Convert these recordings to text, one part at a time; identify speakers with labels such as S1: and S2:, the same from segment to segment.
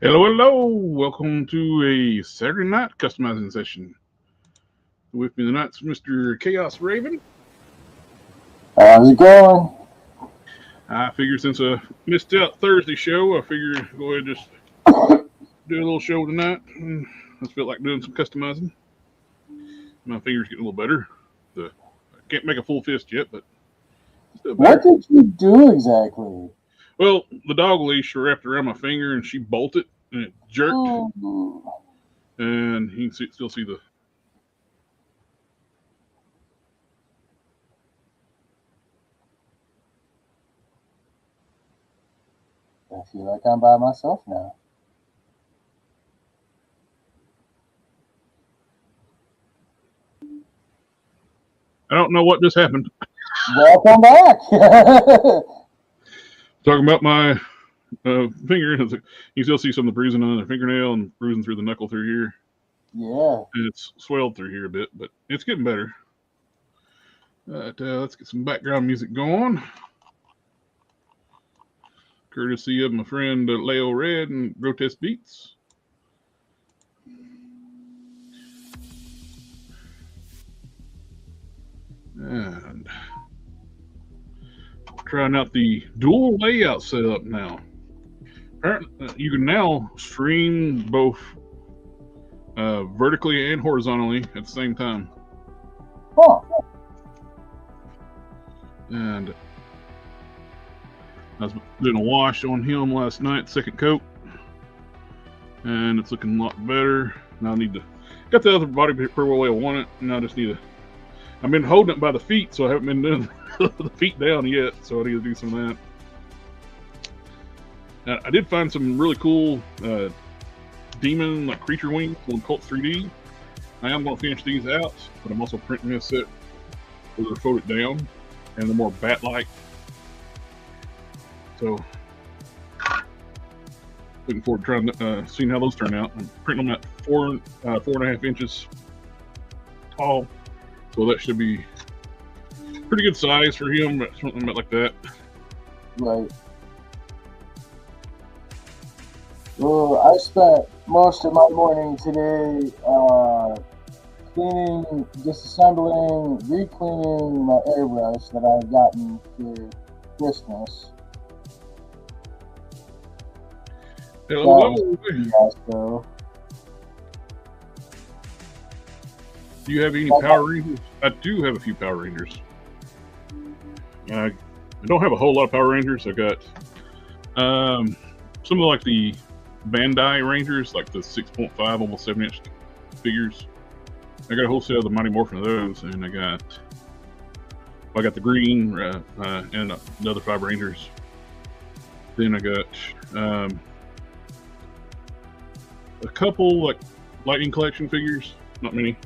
S1: Hello, hello. Welcome to a Saturday night customizing session. With me tonight's Mr. Chaos Raven.
S2: How's it going?
S1: I figure since I missed out Thursday show, I figure go ahead and just do a little show tonight. I just felt like doing some customizing. My fingers getting a little better. I can't make a full fist yet, but still better.
S2: What did you do exactly?
S1: Well, the dog leash wrapped around my finger and she bolted and it jerked. And you can still see the.
S2: I feel like I'm by myself now.
S1: I don't know what just happened.
S2: Welcome back.
S1: Talking about my finger. You still see some of the bruising on the fingernail and bruising through the knuckle through here.
S2: Yeah.
S1: And it's swelled through here a bit, but it's getting better. But let's get some background music going. Courtesy of my friend Leo Red and Grotesque Beats. And trying out the dual layout setup now. You can now stream both vertically and horizontally at the same time.
S2: Huh.
S1: And I was doing a wash on him last night, second coat, and it's looking a lot better. Now I need to got the other body pretty well where I want it. Now I just need to. I've been holding it by the feet, so I haven't been doing the feet down yet. So I need to do some of that. Now, I did find some really cool demon like creature wings on Cult 3D. I am going to finish these out, but I'm also printing this set where they're folded down and they're more bat-like. So, looking forward to trying seeing how those turn out. I'm printing them at 4.5 inches tall, so that should be pretty good size for him. Something about like that.
S2: Right. Well, I spent most of my morning today cleaning, disassembling, re-cleaning my airbrush that I've gotten for Christmas.
S1: Hello.
S2: So.
S1: Do you have any Power Rangers? I do have a few Power Rangers. I don't have a whole lot of Power Rangers. I got some of like the Bandai Rangers, like the 6.5, almost 7-inch figures. I got a whole set of the Mighty Morphin of those, and I got the green and the other 5 Rangers. Then I got a couple like Lightning Collection figures, not many.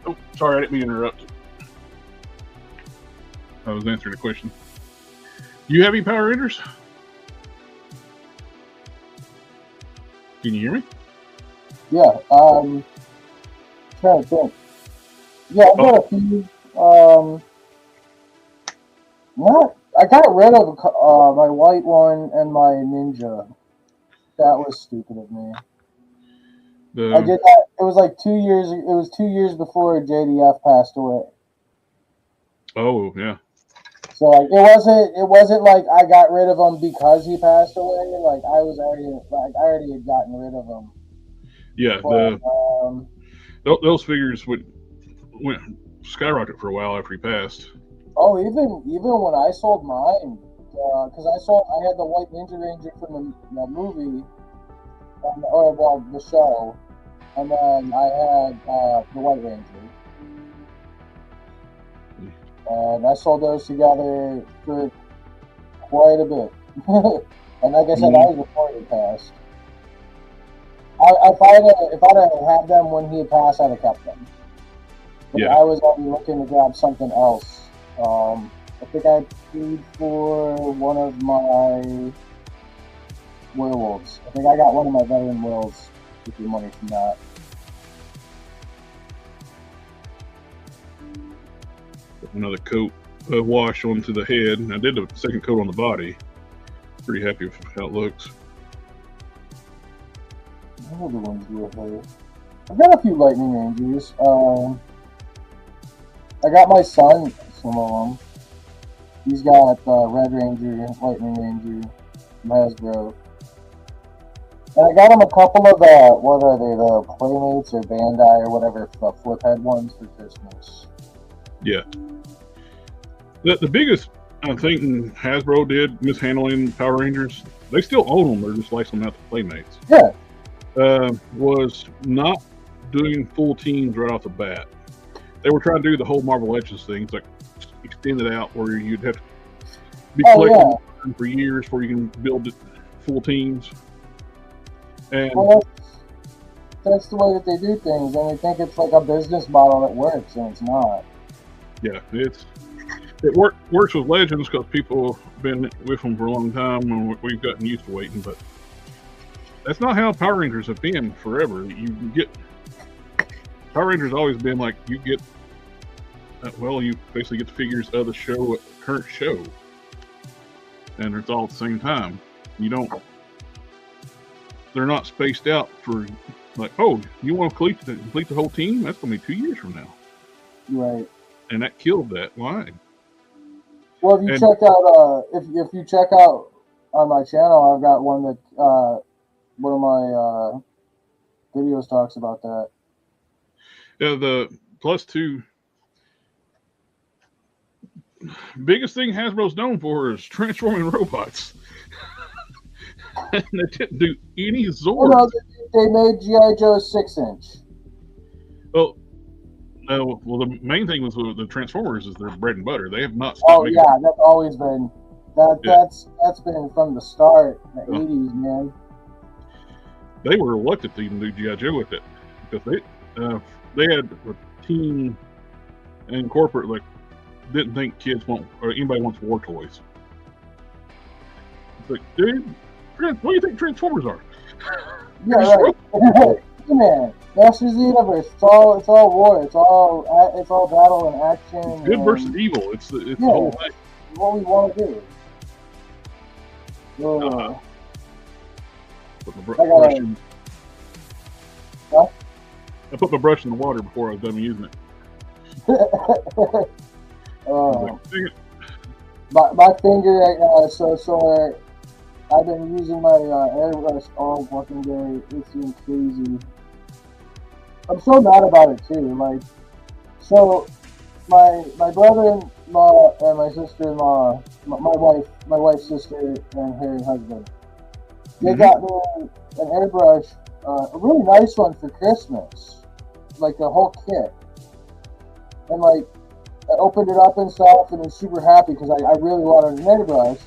S1: Oh, sorry, I didn't mean to interrupt. I was answering a question. Do you have any Power Rangers? Can you hear me?
S2: Yeah. Trying to think. Yeah, I've got a few. I got rid of my white one and my ninja. That was stupid of me. I did that. It was like 2 years. It was 2 years before JDF passed away.
S1: Oh yeah.
S2: So like it wasn't like I got rid of him because he passed away. Like I already had gotten rid of him.
S1: Yeah,
S2: but,
S1: those figures went skyrocket for a while after he passed.
S2: Oh, even when I sold mine, because I had the White Ninja Ranger from the movie, or the show, and then I had the White Ranger. And I sold those together for quite a bit. And like I said, I was before he passed. If I'd have had them when he had passed, I'd have kept them. But I was already looking to grab something else. I think I paid for one of my werewolves. I think I got one of my veteran werewolves with the money from that.
S1: Another coat wash onto the head. And I did the second coat on the body. Pretty happy with how it looks.
S2: What other ones do I have? I've got a few Lightning Rangers. I got my son some of them. He's got Red Ranger, Lightning Ranger, Hasbro. And I got him a couple of the, what are they, the Playmates or Bandai or whatever, the flip head ones for Christmas.
S1: Yeah. The biggest thing Hasbro did mishandling Power Rangers, they still own them, they're just licensing them out to Playmates.
S2: Yeah.
S1: Was not doing full teams right off the bat. They were trying to do the whole Marvel Legends things, like extend it out where you'd have to be collecting for years before you can build it full teams. And
S2: well, that's the way that they do things, and they think it's like a business model that works, and it's not.
S1: Yeah, it works with Legends because people have been with them for a long time, and we've gotten used to waiting. But that's not how Power Rangers have been forever. You get Power Rangers always been like you get. Well, you basically get the figures of the show, current show, and it's all at the same time. You don't. They're not spaced out for like, oh, you want to complete the whole team? That's going to be 2 years from now.
S2: Right.
S1: And that killed that line.
S2: Well, if you check out, if you check out on my channel, I've got one that one of my videos talks about that.
S1: Yeah, the +2 biggest thing Hasbro's known for is transforming robots. And they didn't do any Zords.
S2: Well, no, they made G.I. Joe 6-inch.
S1: Oh, no. Well, the main thing was the Transformers is their bread and butter. They have not.
S2: Oh yeah, that's always been that's been from the start, the 80s, man.
S1: They were reluctant to even do G.I. Joe with it because they had a team and corporate like didn't think kids want or anybody wants war toys. It's like, dude, what do you think Transformers are?
S2: Yeah, right. Man, Masters of the Universe. It's all war. It's all battle and action.
S1: It's good versus evil. It's the whole thing.
S2: What we want to do.
S1: Put my brush in.
S2: What?
S1: I put my brush in the water before I was done using it.
S2: My finger right now is so sore. I've been using my airbrush all fucking day. It seems crazy. I'm so mad about it too. Like, so my brother-in-law and my sister-in-law, my wife's sister and her husband, they got me an airbrush, a really nice one for Christmas, like a whole kit. And like, I opened it up and stuff, and was super happy because I really wanted an airbrush.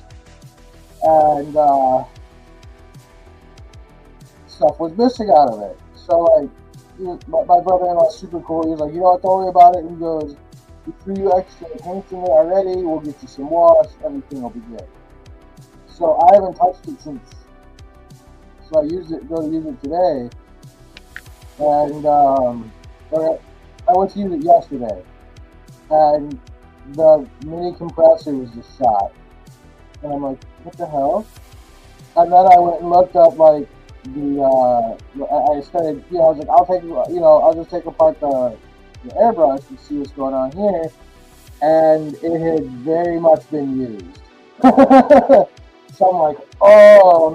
S2: And stuff was missing out of it. So like, my brother-in-law's super cool. He was like, you know what, don't worry about it. He goes, we threw you extra paint in there already. We'll get you some wash. Everything will be good. So I haven't touched it since. So I go to use it today. And I went to use it yesterday. And the mini compressor was just shot. And I'm like, what the hell? And then I went and looked up like I started, I was like, I'll just take apart the airbrush and see what's going on here. And it had very much been used. So I'm like, oh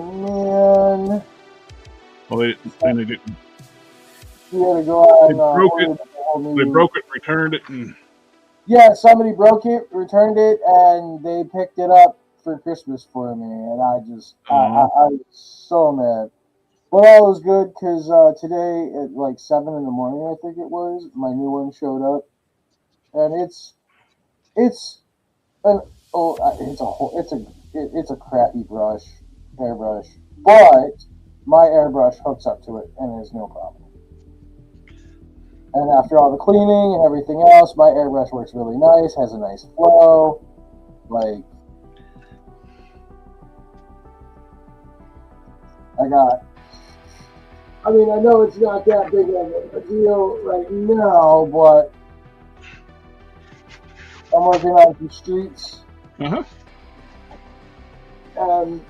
S2: man.
S1: Well, they didn't.
S2: You had to go out
S1: They broke it, returned it, and
S2: yeah, somebody broke it, returned it, and they picked it up for Christmas for me, and I was so mad. But all was good because today at like 7 in the morning, I think it was, my new one showed up, and it's a crappy airbrush, but my airbrush hooks up to it, and there's no problem. And after all the cleaning and everything else, my airbrush works really nice, has a nice flow. Like, I know it's not that big of a deal right now, but I'm working on some streets.
S1: Uh-huh.
S2: And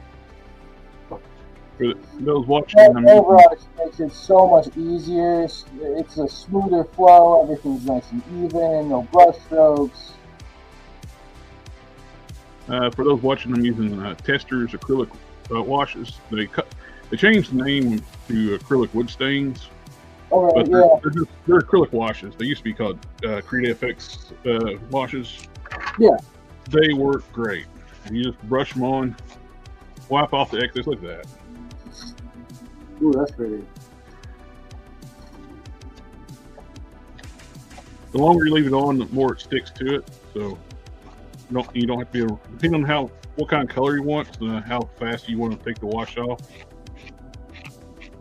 S1: For those watching,
S2: that overall makes it so much easier. It's a smoother flow. Everything's nice and even. No brush strokes.
S1: For those watching, I'm using Testers acrylic washes. They changed the name to acrylic wood stains.
S2: All right,
S1: but they're acrylic washes. They used to be called Create FX washes.
S2: Yeah.
S1: They work great. You just brush them on, wipe off the excess. Look at that.
S2: Ooh, that's pretty.
S1: The longer you leave it on, the more it sticks to it. So you don't have to be depending on what kind of color you want, how fast you want to take the wash off.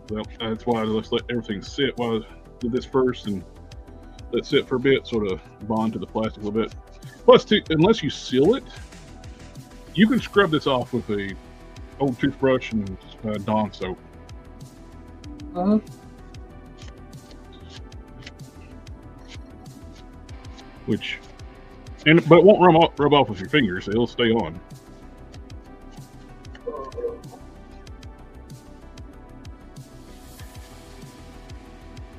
S1: So that's why let's let everything sit while I do this first and let it sit for a bit, sort of bond to the plastic a little bit. Plus, unless you seal it, you can scrub this off with a old toothbrush and Dawn soap.
S2: Uh-huh.
S1: But it won't rub off with your fingers. It'll stay on.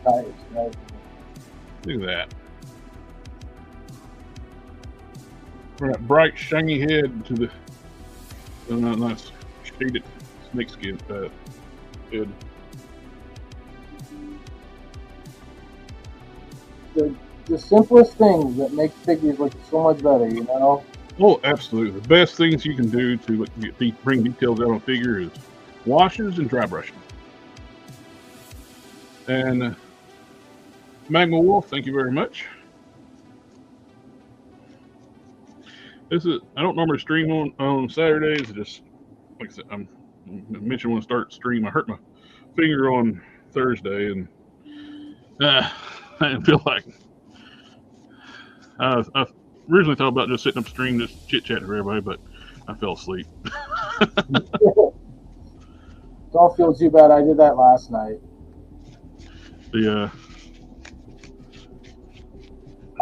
S2: Nice.
S1: Look at that. From that bright, shiny head to the nice shaded snakeskin head.
S2: The simplest things that make figures look so much better, you know?
S1: Oh, absolutely. The best things you can do to bring details out on a figure is washes and dry brushing. And Magma Wolf, thank you very much. I don't normally stream on Saturdays. I just, like I said, I mentioned when I start stream, I hurt my finger on Thursday, and I didn't feel like. I originally thought about just sitting up stream, just chit chatting with everybody, but I fell asleep.
S2: Don't feel too bad. I did that last night.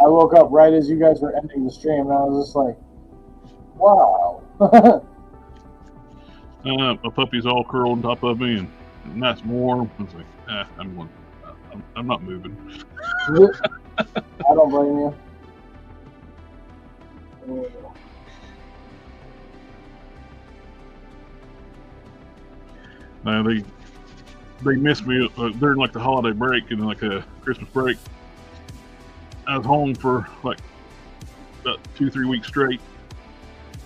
S2: I woke up right as you guys were ending the stream, and I was just like, wow.
S1: My puppy's all curled on top of me, and nice and warm. I was like, I'm not moving.
S2: I don't blame you.
S1: They missed me during like the holiday break and like a Christmas break. I was home for like about 2-3 weeks straight,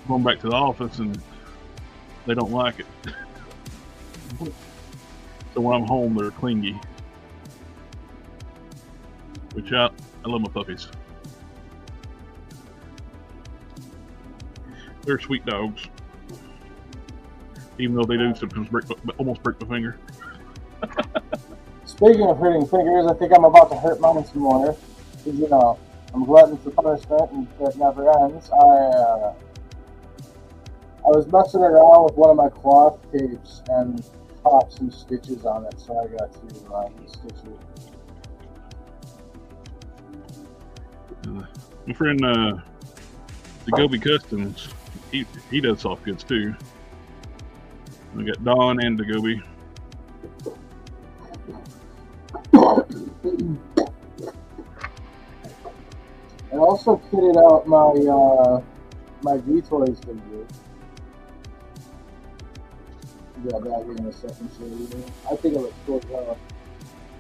S1: going back to the office, and they don't like it. So when I'm home, they're clingy. Which I love my puppies. They're sweet dogs. Even though they do sometimes almost break my finger.
S2: Speaking of hurting fingers, I think I'm about to hurt mine some more. Because, you know, I'm glutton for punishment and it never ends. I was messing around with one of my cloth tapes and popped some stitches on it, so I got to stitch it.
S1: My friend, the Gobi Customs, he does soft goods too. We got Don and the Gobi.
S2: I also kitted out my V-Toys figure. Yeah, that here in a second. I think it looks cool as well.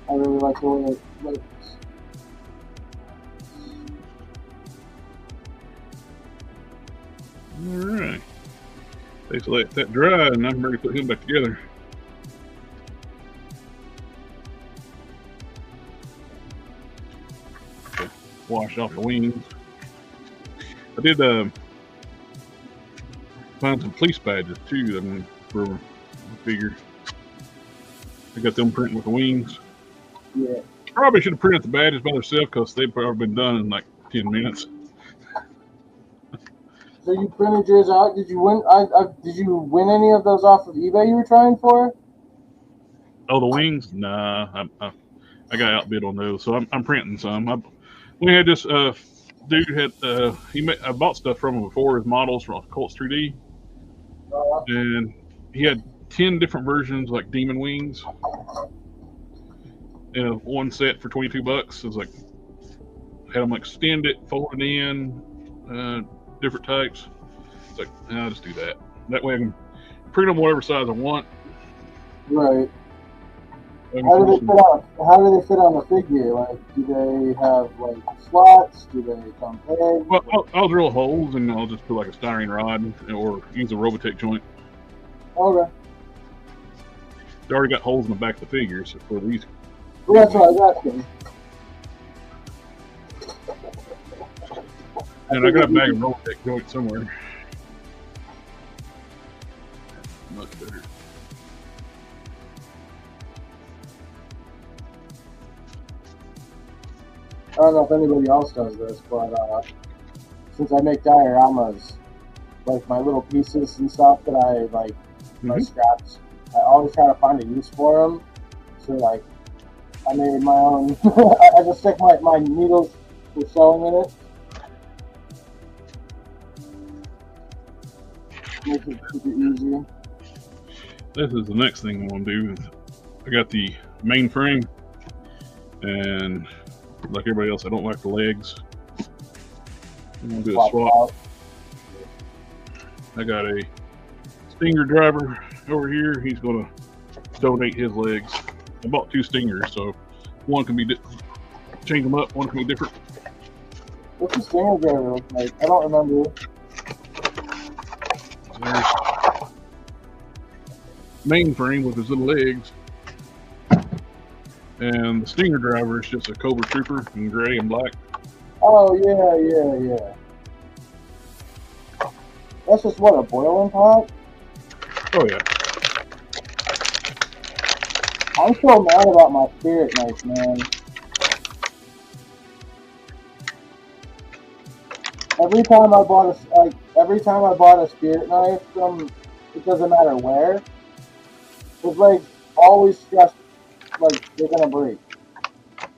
S2: I really like the way it looks.
S1: Alright. Let's let that dry and I'm ready to put him back together. Okay. Wash off the wings. I did find some police badges too for the figure. I got them printing with the wings.
S2: Yeah.
S1: Probably should have printed the badges by themselves because they've probably been done in like 10 minutes.
S2: So you printed yours out? Did you win? Did you win any of those off of eBay you were trying for?
S1: Oh, the wings? Nah, I got outbid on those, so I'm printing some. We had just dude had I bought stuff from him before, his models from Colts 3D, and he had 10 different versions like Demon Wings in one set for $22. It was like had them extend it, fold it in, different types. It's like I'll just do that. That way I can print them whatever size I want.
S2: Right. How do they fit on the figure? Like, do they have like slots? Do they come big?
S1: Well, I'll drill holes and I'll just put like a styrene rod or use a Robotech joint.
S2: Okay.
S1: They already got holes in the back of the figures for these.
S2: Well, that's what I was asking.
S1: And I got a bag of Robotech joint somewhere. Much better.
S2: I don't know if anybody else does this, but since I make dioramas, like my little pieces and stuff that I like, my scraps, I always try to find a use for them. So like, I made my own. I just stick my needles for sewing in it. Makes it super easy.
S1: This is the next thing I want to do. I got the main frame, and like everybody else, I don't like the legs. I'm gonna do a swap. I got a Stinger driver over here. He's gonna donate his legs. I bought 2 Stingers, so one can be change them up. One can be different.
S2: What's the Stinger driver look like? I don't remember.
S1: There's main frame with his little legs, and the Stinger driver is just a Cobra Trooper in gray and black.
S2: Oh yeah. That's just what, a boiling pot?
S1: Oh yeah.
S2: I'm so mad about my spirit knife, man. Every time I bought a spirit knife from, it doesn't matter where, his legs always stressed like they're gonna break. I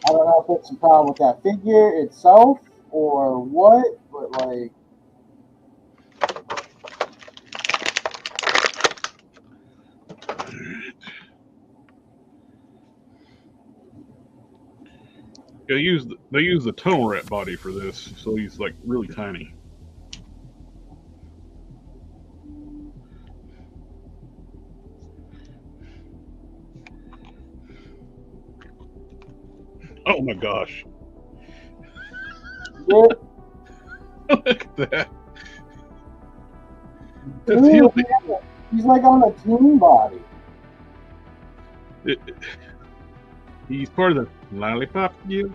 S2: don't know if it's a problem with that figure itself or what, but like.
S1: They use the tunnel rat body for this, so he's like really tiny. Oh my gosh!
S2: Look
S1: at that. Dude,
S2: he's like on a toon body.
S1: He's part of the lollipop you.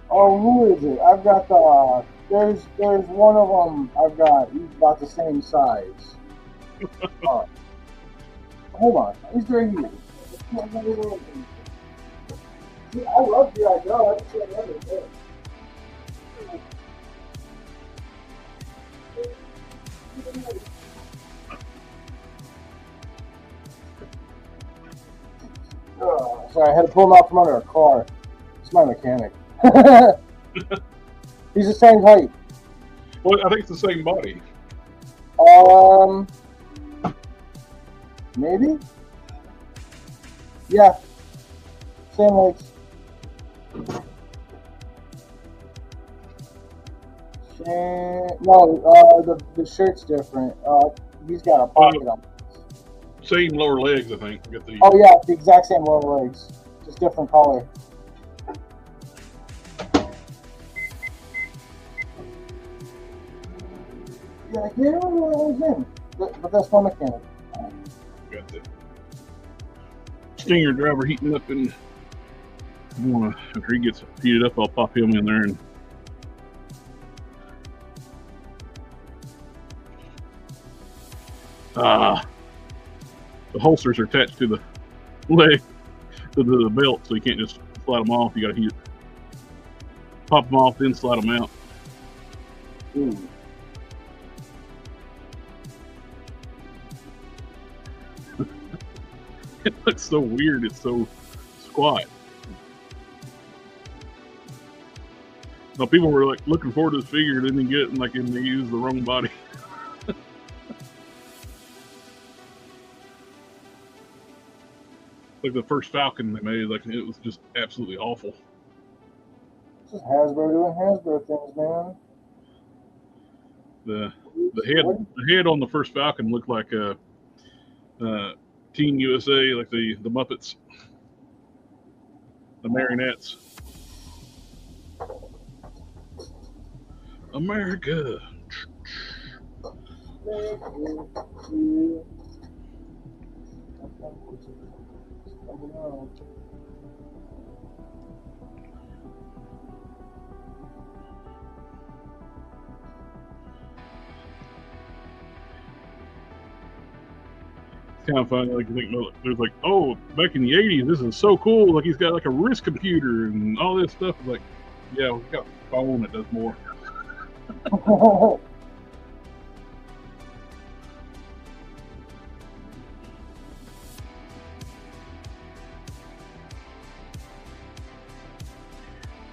S2: Oh, who is it? I've got the. There's one of them. I've got. He's about the same size. Hold on. He's right here. I love G.I. Joe. I just can't remember it. Sorry, I had to pull him out from under a car. It's my mechanic. He's the same height.
S1: Well, I think it's the same body.
S2: Maybe? Yeah. Same legs. No, the shirt's different. He's got a pocket on it.
S1: Same lower legs, I think.
S2: Oh yeah, the exact same lower legs, just different color. Yeah, I can't remember what it was in, but that's my mechanic.
S1: Got the Stinger driver heating up, and after he gets heated up, I'll pop him in there and. The holsters are attached to the leg, to the belt, so you can't just slide them off. You got to heat it. Pop them off, then slide them out.
S2: Ooh.
S1: It looks so weird. It's so squat. No, people were like looking forward to this figure, didn't get it, and like, and they used the wrong body. Like the first Falcon they made, like it was just absolutely awful.
S2: This is Hasbro doing Hasbro things, man.
S1: The head on the first Falcon looked like a Team USA, like the Muppets, the marionettes. America. Kind of funny, like you think there's like, oh, back in the '80s, this is so cool. Like he's got like a wrist computer and all this stuff. Like, yeah, we got a phone that does more.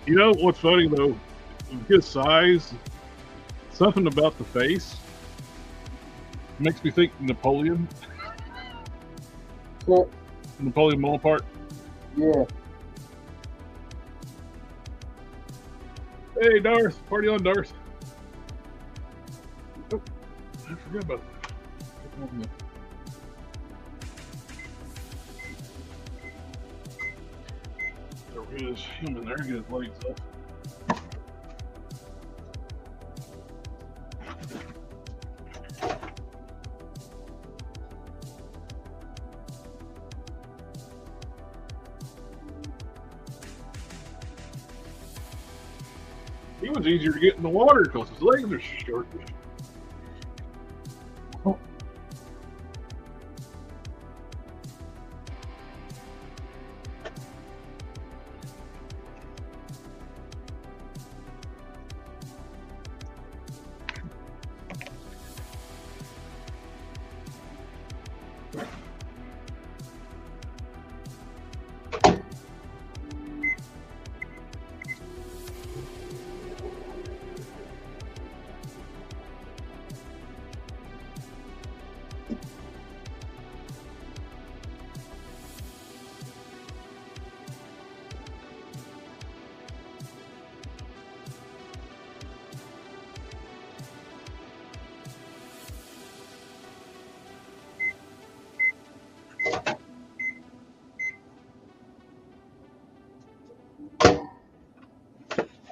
S1: You know what's funny though? His size, something about the face makes me think Napoleon.
S2: Yeah.
S1: Napoleon Bonaparte.
S2: Yeah.
S1: Hey, Darth. Party on, Darth. Oh, I forgot about that. There is him in there. Get his legs up. He was easier to get in the water because his legs are short.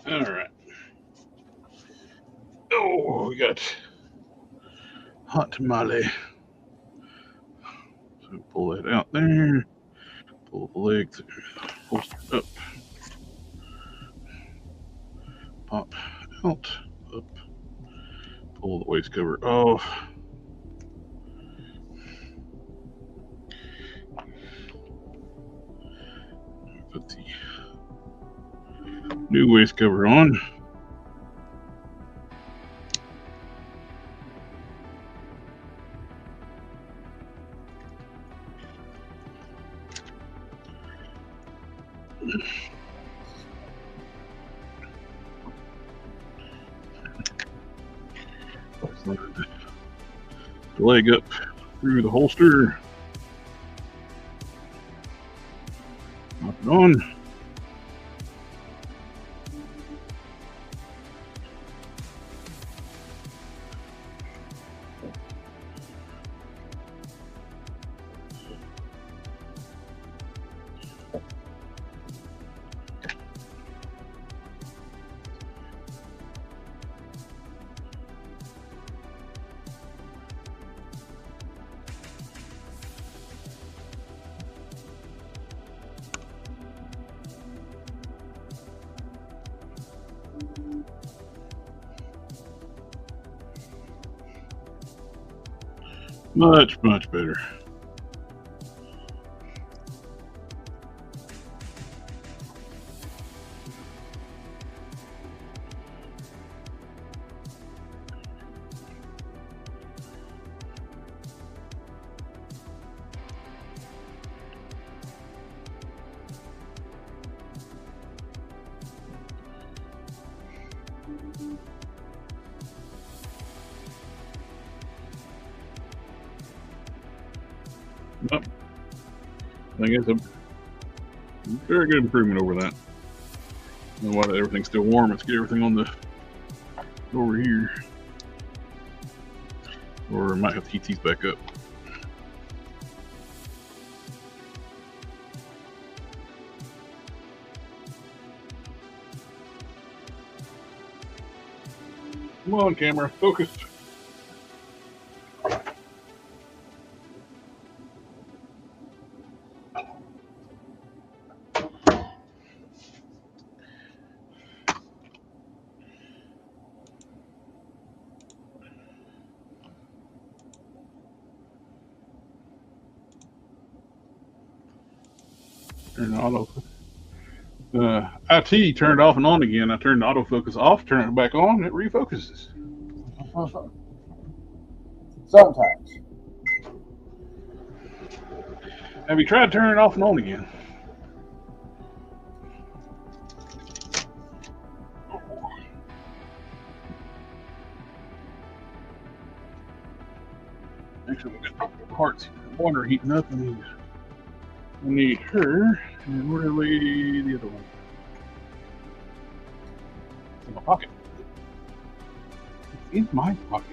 S1: All right. Oh, we got hot tamale. So pull that out there. Pull the legs, holster up. Pop out, up. Pull the waist cover off. Put the new waist cover on. Slide the leg up through the holster. Pop it on. Much, much better. think it's a very good improvement over that. And while everything's still warm, let's get everything on the over here. Or I might have to heat these back up. Come on, camera, focus. Turn auto. IT turned off and on again. I turned the autofocus off, turn it back on, it refocuses.
S2: Sometimes.
S1: Have you tried turning it off and on again? Actually, we got parts, water heating up. I need her, and where lay the other one? It's in my pocket. It's in my pocket.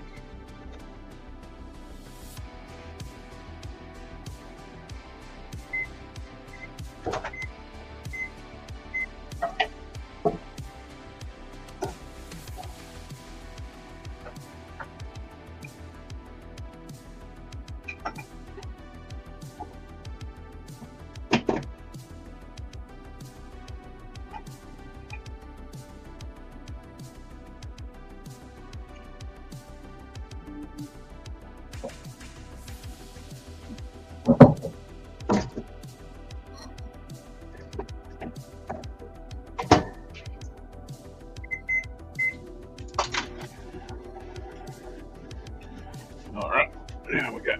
S1: Alright, now we got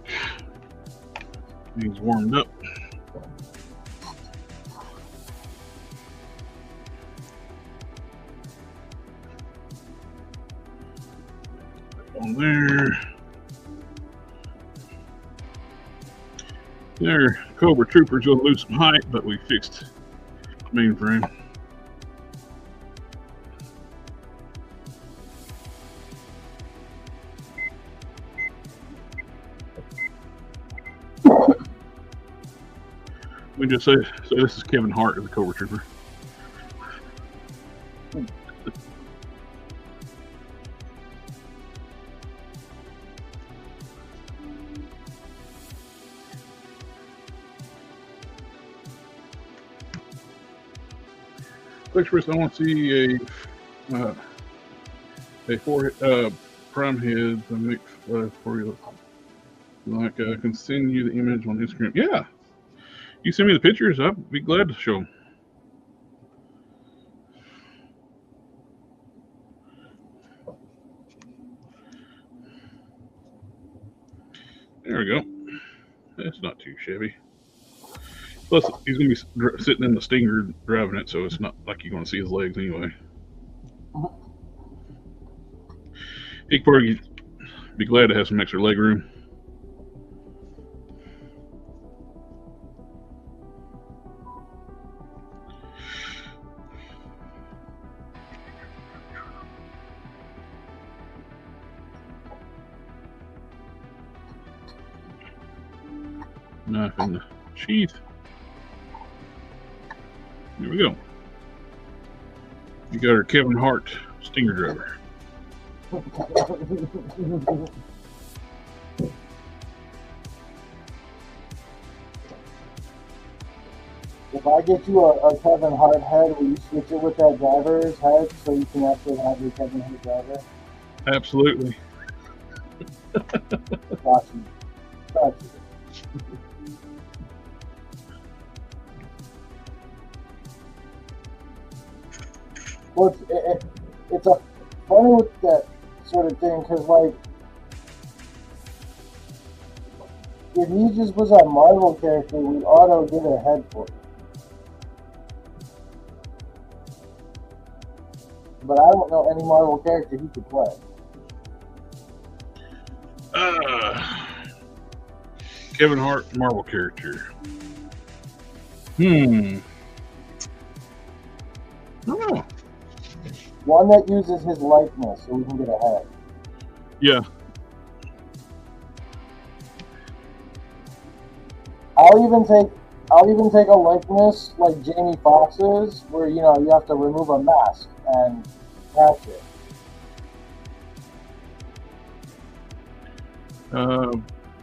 S1: things warmed up. On there. There, Cobra Trooper's gonna lose some height, but we fixed mainframe. We just say this is Kevin Hart as a Cobra Trooper. First, I want to see a forehead, prime head to mix for you. Like I can send you the image on Instagram. Yeah, you send me the pictures. I'd be glad to show them. There we go. That's not too shabby. Plus, he's going to be sitting in the Stinger driving it, so it's not like you're going to see his legs anyway. He'd probably be glad to have some extra leg room. Knife in the sheath. There we go. You got our Kevin Hart Stinger driver.
S2: If I get you a Kevin Hart head, will you switch it with that driver's head so you can actually have your Kevin Hart driver?
S1: Absolutely.
S2: Gotcha. Well, it's a funny with that sort of thing, because, like, if he just was a Marvel character, we'd auto get a head for it. But I don't know any Marvel character he could play.
S1: Kevin Hart Marvel character. I don't know.
S2: One that uses his likeness so we can get ahead.
S1: Yeah.
S2: I'll even take a likeness like Jamie Foxx's, where you have to remove a mask and patch it.
S1: I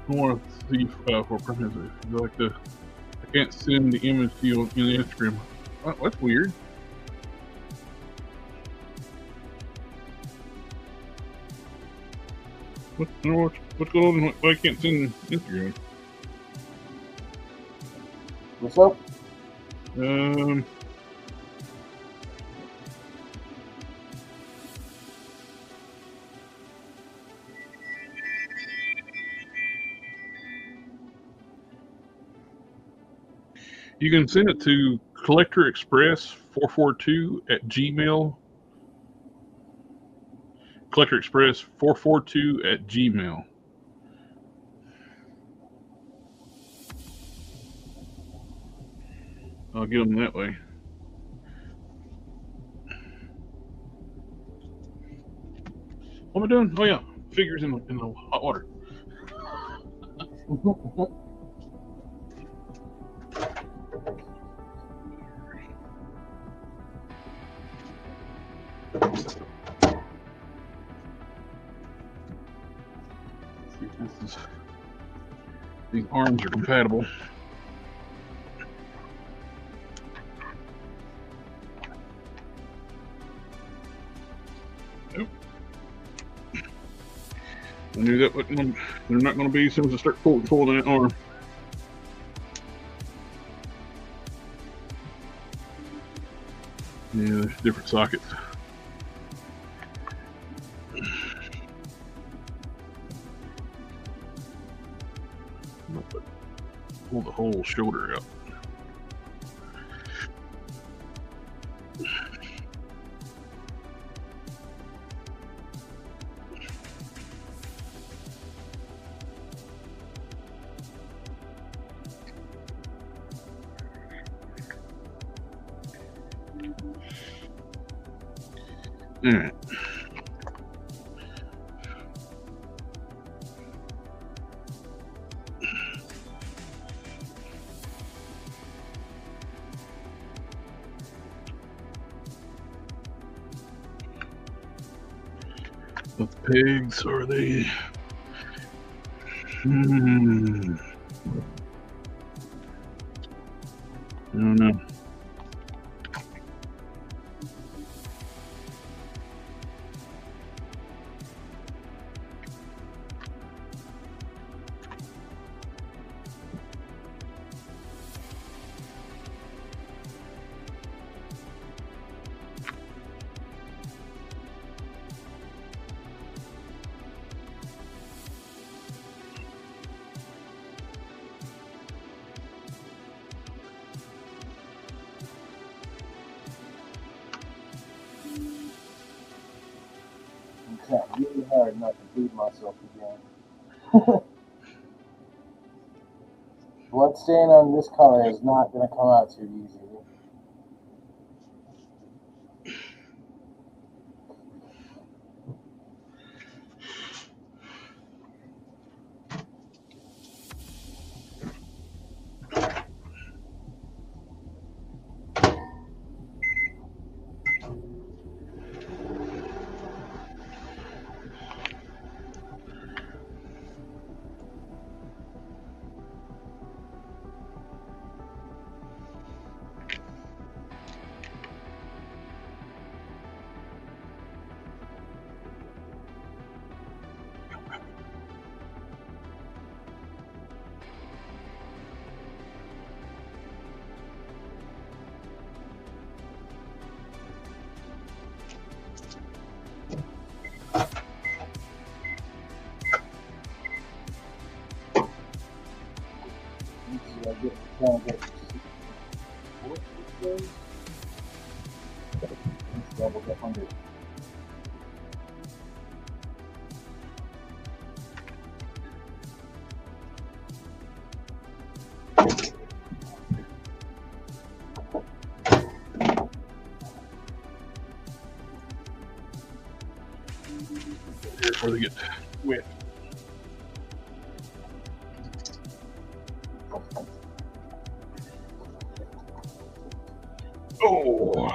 S1: want to see for preference. I can't send the image to you in Instagram. Oh, that's weird. What's going on? Why I can't send Instagram?
S2: What's up?
S1: You can send it to collectorexpress442@gmail. Collectorexpress442@gmail. I'll get them that way. What am I doing? Oh yeah, figures in the hot water. These arms are compatible. Nope. I knew that they're not going to be as soon as I start pulling that arm. Yeah, there's different sockets. Pull the whole shoulder out. All right. What the pigs are they? I don't know.
S2: I'm trying really hard not to beat myself again. Blood stain on this color is not going to come out too easy. Double dip under.
S1: before they get wet. Oh.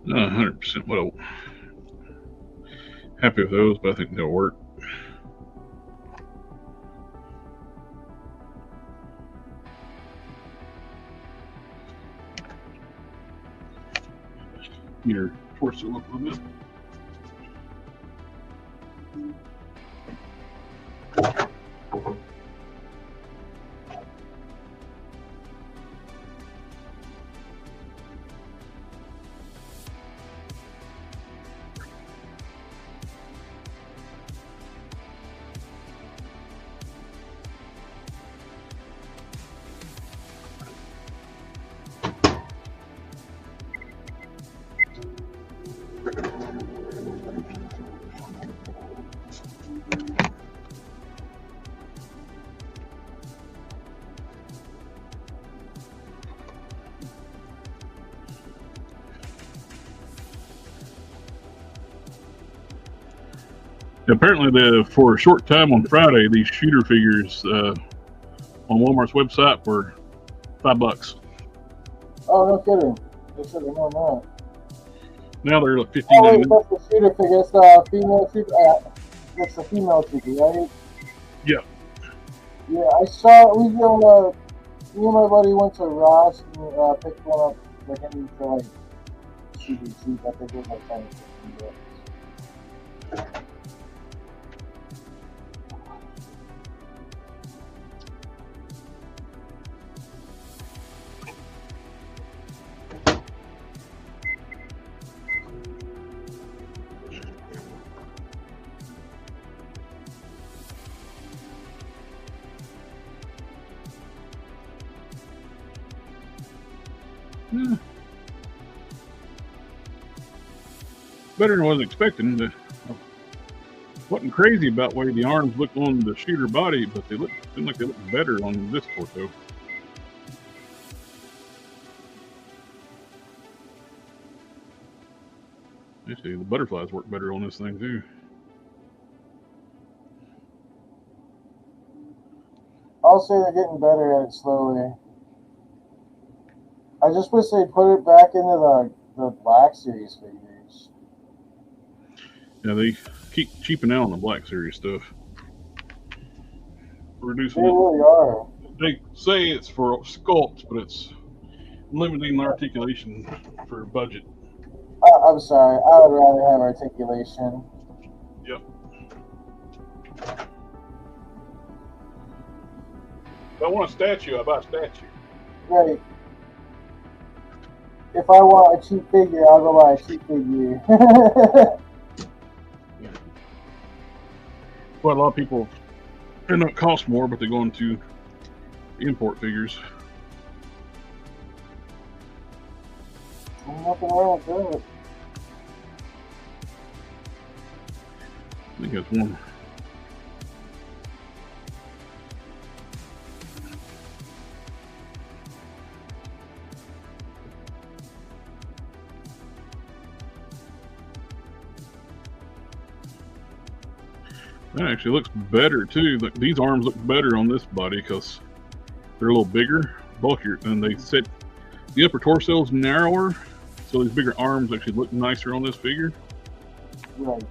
S1: Not 100% what I'm happy with those, but I think they'll work. Your torso up a little bit. Apparently, for a short time on Friday, these shooter figures on Walmart's website were $5.
S2: Oh, no kidding. No kidding, no.
S1: Now they're like $15.
S2: Oh, wait, that's the shooter figure. It's the female shooter. It's the female shooter, right?
S1: Yeah.
S2: Yeah, I saw. Me and my buddy went to Ross and picked one up for him for like super cheap. I think it was like $10 or $15.
S1: Yeah. Better than I was expecting. Wasn't crazy about the way the arms look on the shooter body, but they seem like they look better on this torso. Actually, the butterflies work better on this thing too.
S2: I'll say they're getting better at it slowly. I just wish they'd put it back into the Black Series figures.
S1: Yeah, they keep cheaping out on the Black Series stuff. Reducing
S2: they really are.
S1: They say it's for sculpts, but it's limiting articulation for budget.
S2: I'm sorry. I would rather have articulation.
S1: Yep. If I want a statue, I buy a statue.
S2: Right. If I want a cheap figure, I'll go buy a cheap figure.
S1: Well, a lot of people, they don't cost more, but they go into import figures.
S2: Nothing wrong with that.
S1: think that's one. That actually looks better too. Like, these arms look better on this body because they're a little bigger, bulkier, and they sit. The upper torso is narrower, so these bigger arms actually look nicer on this figure.
S2: Right.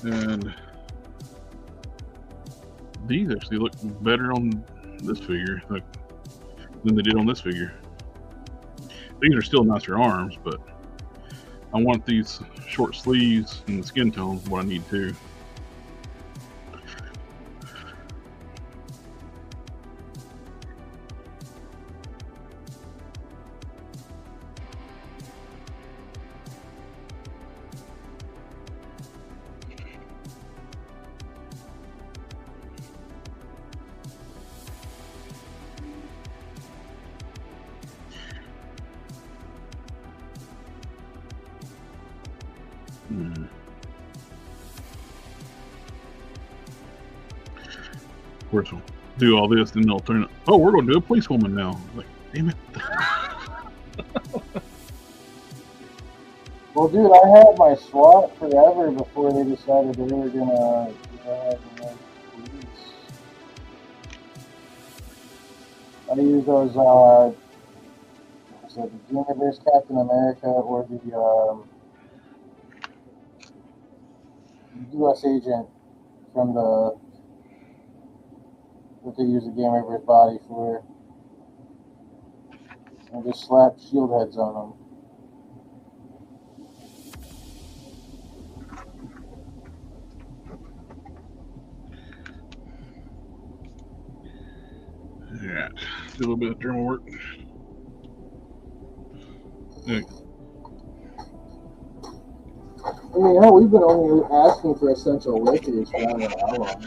S1: And these actually look better on this figure than they did on this figure. These are still nicer arms, but I want these short sleeves and the skin tone is what I need too. Of course, we'll do all this, then they'll turn it. Oh, we're going to do a policewoman now. Like, damn it.
S2: Well, dude, I had my SWAT forever before they decided they were gonna have police. I use those, was it the Universe Captain America or the U.S. agent from that they use the Game Over's body for, and just slap shield heads on them.
S1: Yeah, do a little bit of German work. Yeah.
S2: I mean, hell, we've been only asking for essential liquids for I don't know how long.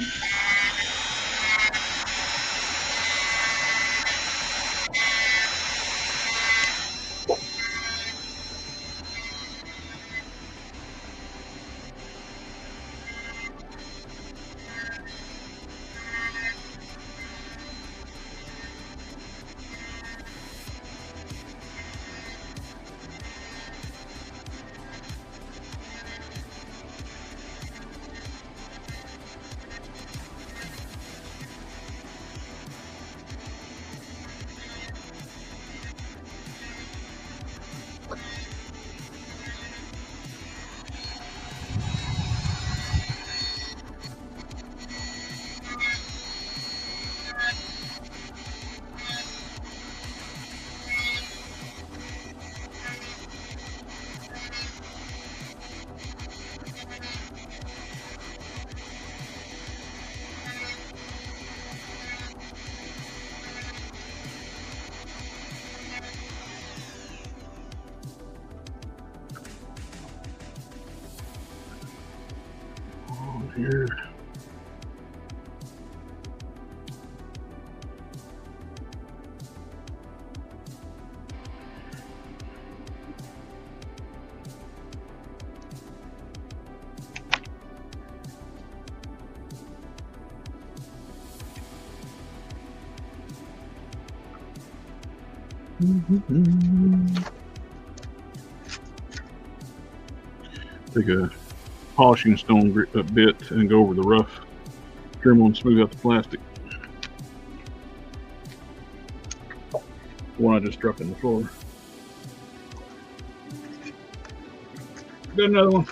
S1: Here. Take a polishing stone bit and go over the rough Dremel and smooth out the plastic. The one I just dropped in the floor. Got another one.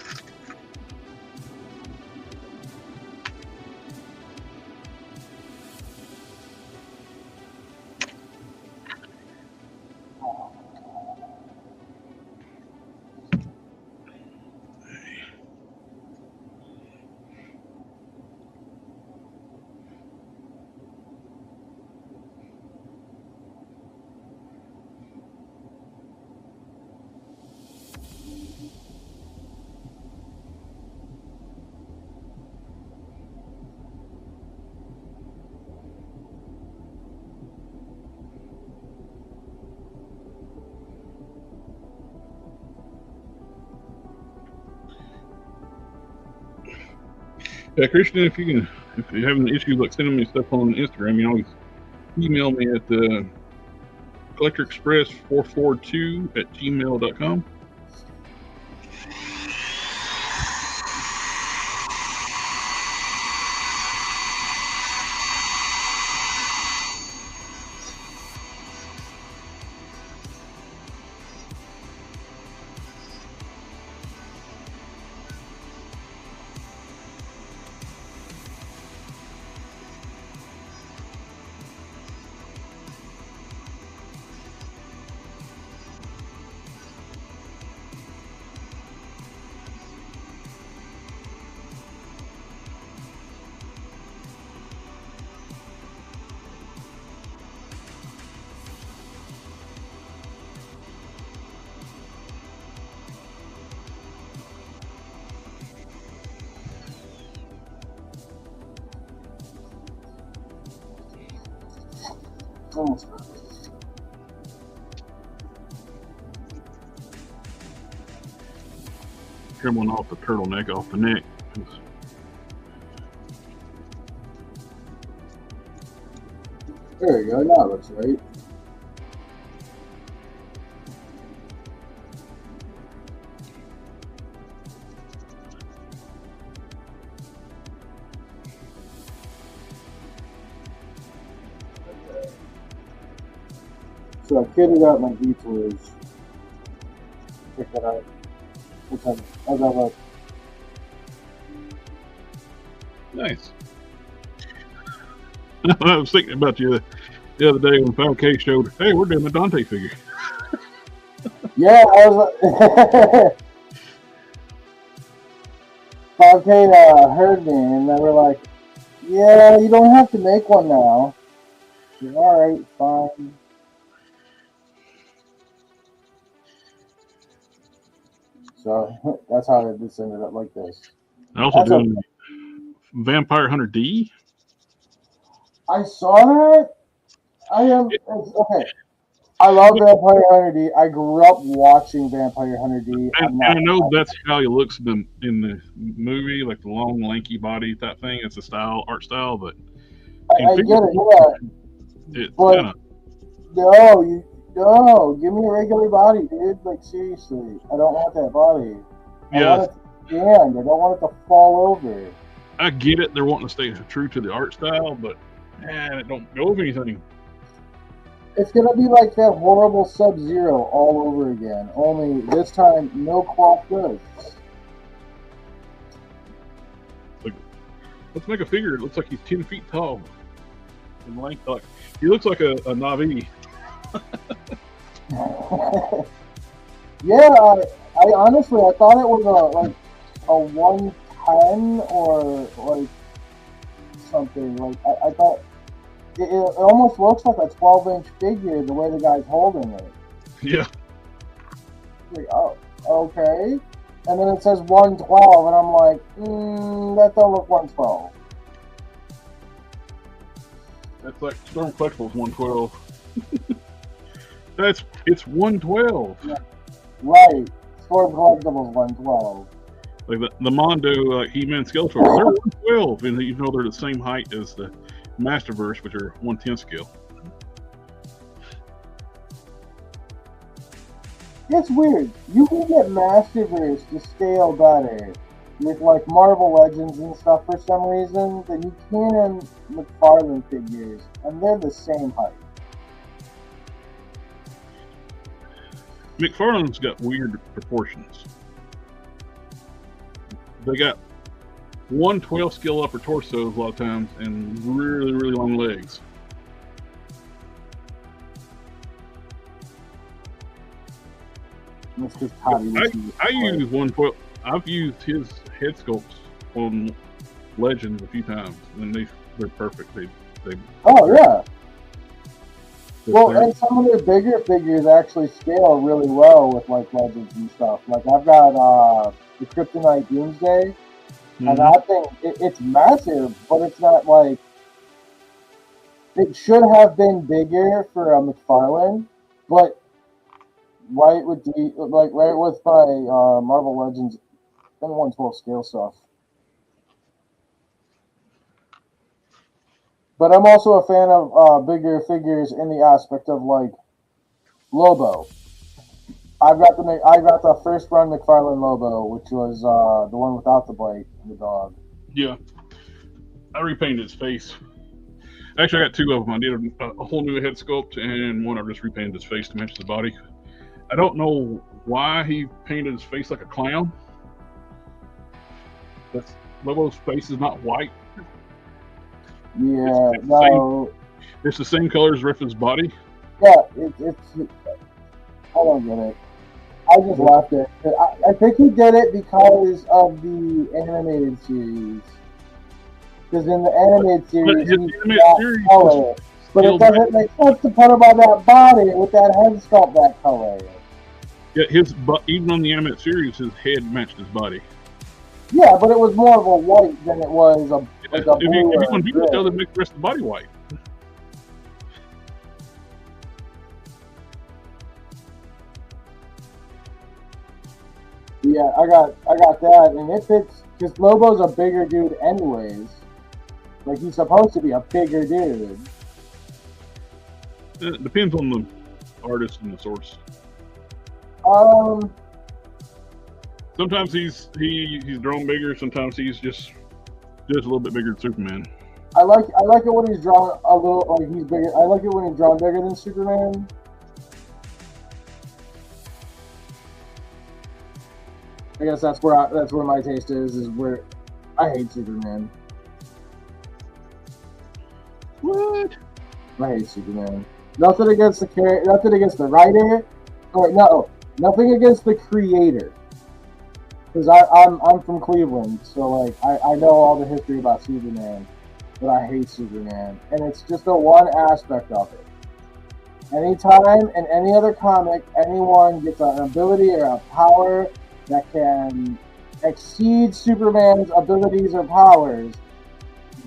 S1: Yeah, Christian, if you're having issues like sending me stuff on Instagram, you always email me at collectorexpress442@gmail.com.
S2: Almost.
S1: Trimming off the turtleneck off the neck.
S2: There you go. Now it looks right. So I kitted out my detours. Check that out. As I look.
S1: Nice. I was thinking about you the other day when 5K showed, hey, we're doing the Dante figure.
S2: Yeah, I was 5K heard me, and they were like, yeah, you don't have to make one now. Said, all right, fine. So that's how this ended up like this.
S1: I also doing Vampire Hunter D.
S2: I saw that. Okay. I love Vampire Hunter D. I grew up watching Vampire Hunter D.
S1: And I know that's how he looks in the movie, like the long, lanky body type thing. It's a style, art style, but
S2: I get it, yeah.
S1: It's
S2: but
S1: kind of
S2: no, give me a regular body, dude. Like seriously, I don't want that body. I want it to stand. I don't want it to fall over.
S1: I get it. They're wanting to stay true to the art style, but man, it don't go over anything.
S2: It's gonna be like that horrible Sub-Zero all over again. Only this time, no cloth goods.
S1: Like, let's make a figure. It looks like he's 10 feet tall in length. Like he looks like a Navi.
S2: Yeah, I honestly I thought it was a 110 or like something. Like I thought. It almost looks like a 12-inch figure the way the guy's holding it.
S1: Yeah.
S2: Like, oh, okay. And then it says 112, and I'm like, that don't look 112.
S1: That's like Storm Collectibles 112. It's 112.
S2: Yeah. Right. Storm Collectibles 112.
S1: Like the Mondo He-Man Skeletor, they're 112, and even though they're the same height as the Masterverse, which are 110 scale.
S2: It's weird. You can get Masterverse to scale better with like Marvel Legends and stuff for some reason than you can in McFarlane figures, and they're the same height.
S1: McFarlane's got weird proportions. They got 112 scale upper torsos a lot of times and really, really long legs.
S2: That's just
S1: I use 112. I've used his head sculpts on Legends a few times, and they're perfect.
S2: Oh yeah. Well, and some of their bigger figures actually scale really well with like Legends and stuff. Like I've got the Kryptonite Doomsday. And that thing, it's massive, but it's not like... It should have been bigger for McFarlane, but right with my Marvel Legends and 112 scale stuff. But I'm also a fan of bigger figures in the aspect of like Lobo. I got the first run McFarlane Lobo, which was the one without the bite and the dog.
S1: Yeah, I repainted his face. Actually, I got 2 of them. I did a whole new head sculpt, and one I just repainted his face to match the body. I don't know why he painted his face like a clown. That's Lobo's face is not white.
S2: Yeah,
S1: it's the same color as Riffin's body.
S2: Yeah, it's I don't get it. I just left it. I think he did it because of the animated series. Because in the animated series, he's color. But it doesn't make sense to put him on that body with that head sculpt that color.
S1: Yeah, even on the animated series, his head matched his body.
S2: Yeah, but it was more of a white than it was a like a blue.
S1: If you want to do it, then make the rest of the body white.
S2: Yeah, I got that, and it fits because Lobo's a bigger dude, anyways. Like he's supposed to be a bigger dude.
S1: It depends on the artist and the source. Sometimes he's drawn bigger. Sometimes he's just a little bit bigger than Superman.
S2: I like it when he's drawn a little like he's bigger. I like it when he's drawn bigger than Superman. I guess that's where my taste is where I hate Superman.
S1: What?
S2: I hate Superman. Nothing against the nothing against the writer. Oh wait, no, nothing against the creator. Because I'm from Cleveland, so like I know all the history about Superman, but I hate Superman, and it's just the one aspect of it. Anytime in any other comic, anyone gets an ability or a power that can exceed Superman's abilities or powers,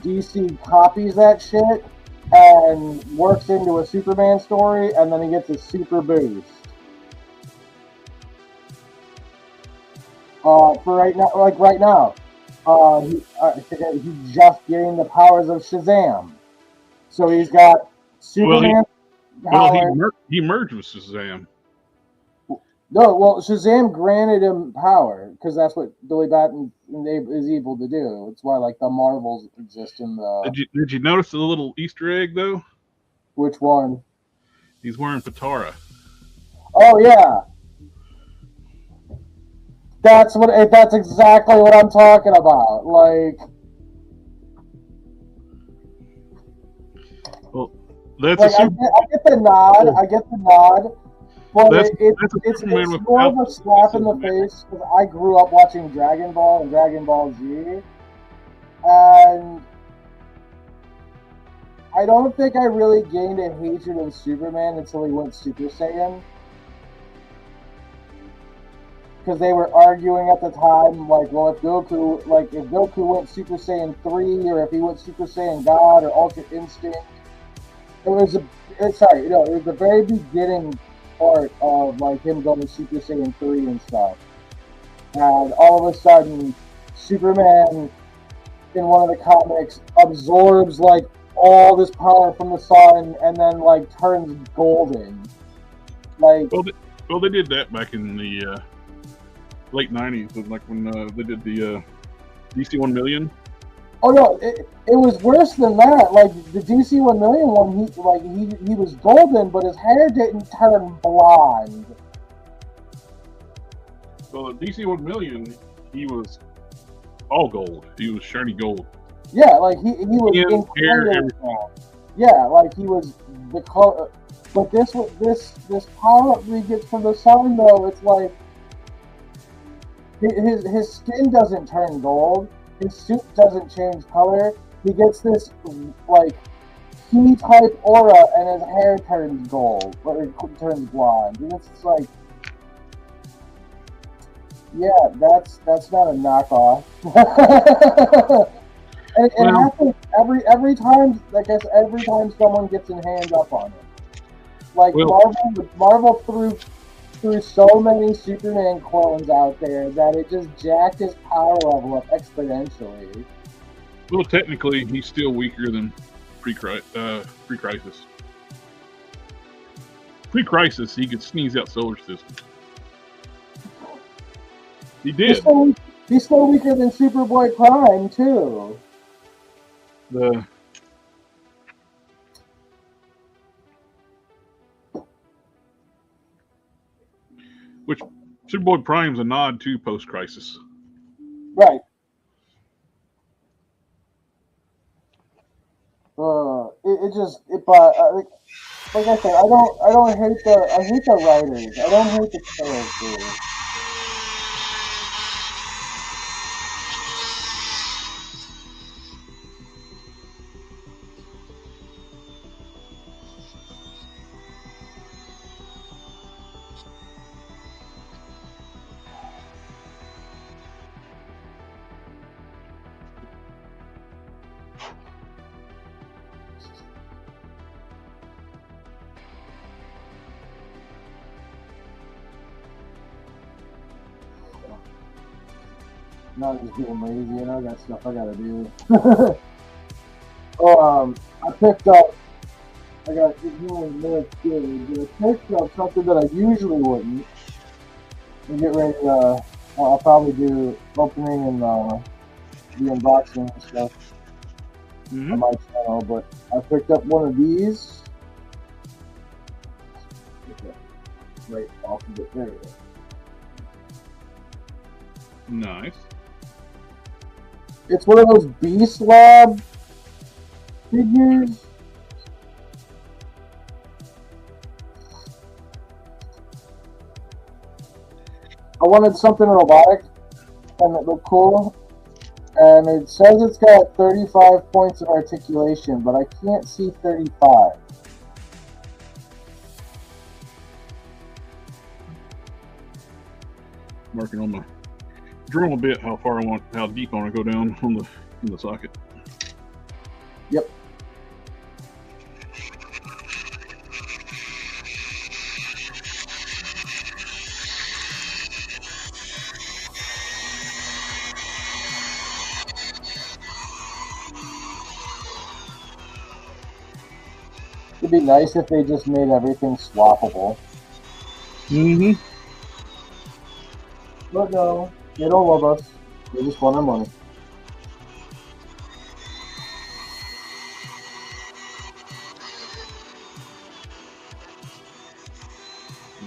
S2: DC copies that shit and works into a Superman story, and then he gets a super boost. For right now, he's just getting the powers of Shazam. So he's got Superman powers.
S1: He merged with Shazam.
S2: No, well, Shazam granted him power because that's what Billy Batson is able to do. It's why like the Marvels exist in the.
S1: Did you notice the little Easter egg though?
S2: Which one?
S1: He's wearing Patara.
S2: Oh yeah. That's exactly what I'm talking about. Like,
S1: well, that's
S2: like I get the nod. I get the nod, but it's more of a slap in the face because I grew up watching Dragon Ball and Dragon Ball Z, and I don't think I really gained a hatred of Superman until he went Super Saiyan. Because they were arguing at the time, like, well, if Goku went Super Saiyan 3, or if he went Super Saiyan God or Ultra Instinct, it was the very beginning part of like him going Super Saiyan 3 and stuff. And all of a sudden, Superman in one of the comics absorbs like all this power from the sun, and then like turns golden. Like,
S1: well, they did that back in the late 90s, like when they did the DC 1 million.
S2: Oh no, it was worse than that. Like the DC 1 million one, he was golden, but his hair didn't turn blonde.
S1: So the DC 1 million, he was all gold. He was shiny gold.
S2: Yeah, like he was incredible. Yeah, like he was the color. But this power up he gets from the sun, though, it's like his skin doesn't turn gold. His suit doesn't change color. He gets this like P-type aura, and his hair turns gold, or it turns blonde. And it's just like, yeah, that's not a knockoff. And it happens every time. Like every time someone gets in hands up on him. Like Marvel threw so many Superman clones out there that it just jacked his power level up exponentially.
S1: Well, technically, he's still weaker than pre-crisis. Pre-crisis, he could sneeze out solar system. He did.
S2: He's still weaker than Superboy Prime too.
S1: Which Superboy Prime's a nod to post-crisis.
S2: Right. Like I said, I hate the writers. I don't hate the characters. Not just being lazy, I got stuff I gotta do. I picked up. I got I picked up something that I usually wouldn't. And get ready. I'll probably do opening and the unboxing and stuff on my channel. But I picked up one of these. Right off of it. There we go.
S1: Nice.
S2: It's one of those Beast Lab figures. I wanted something robotic and it looked cool. And it says it's got 35 points of articulation, but I can't see 35.
S1: Marking on my drill a bit how deep I want to go down on in the socket.
S2: Yep. It'd be nice if they just made everything swappable.
S1: Mm-hmm.
S2: But no, they don't love us. They just want our money.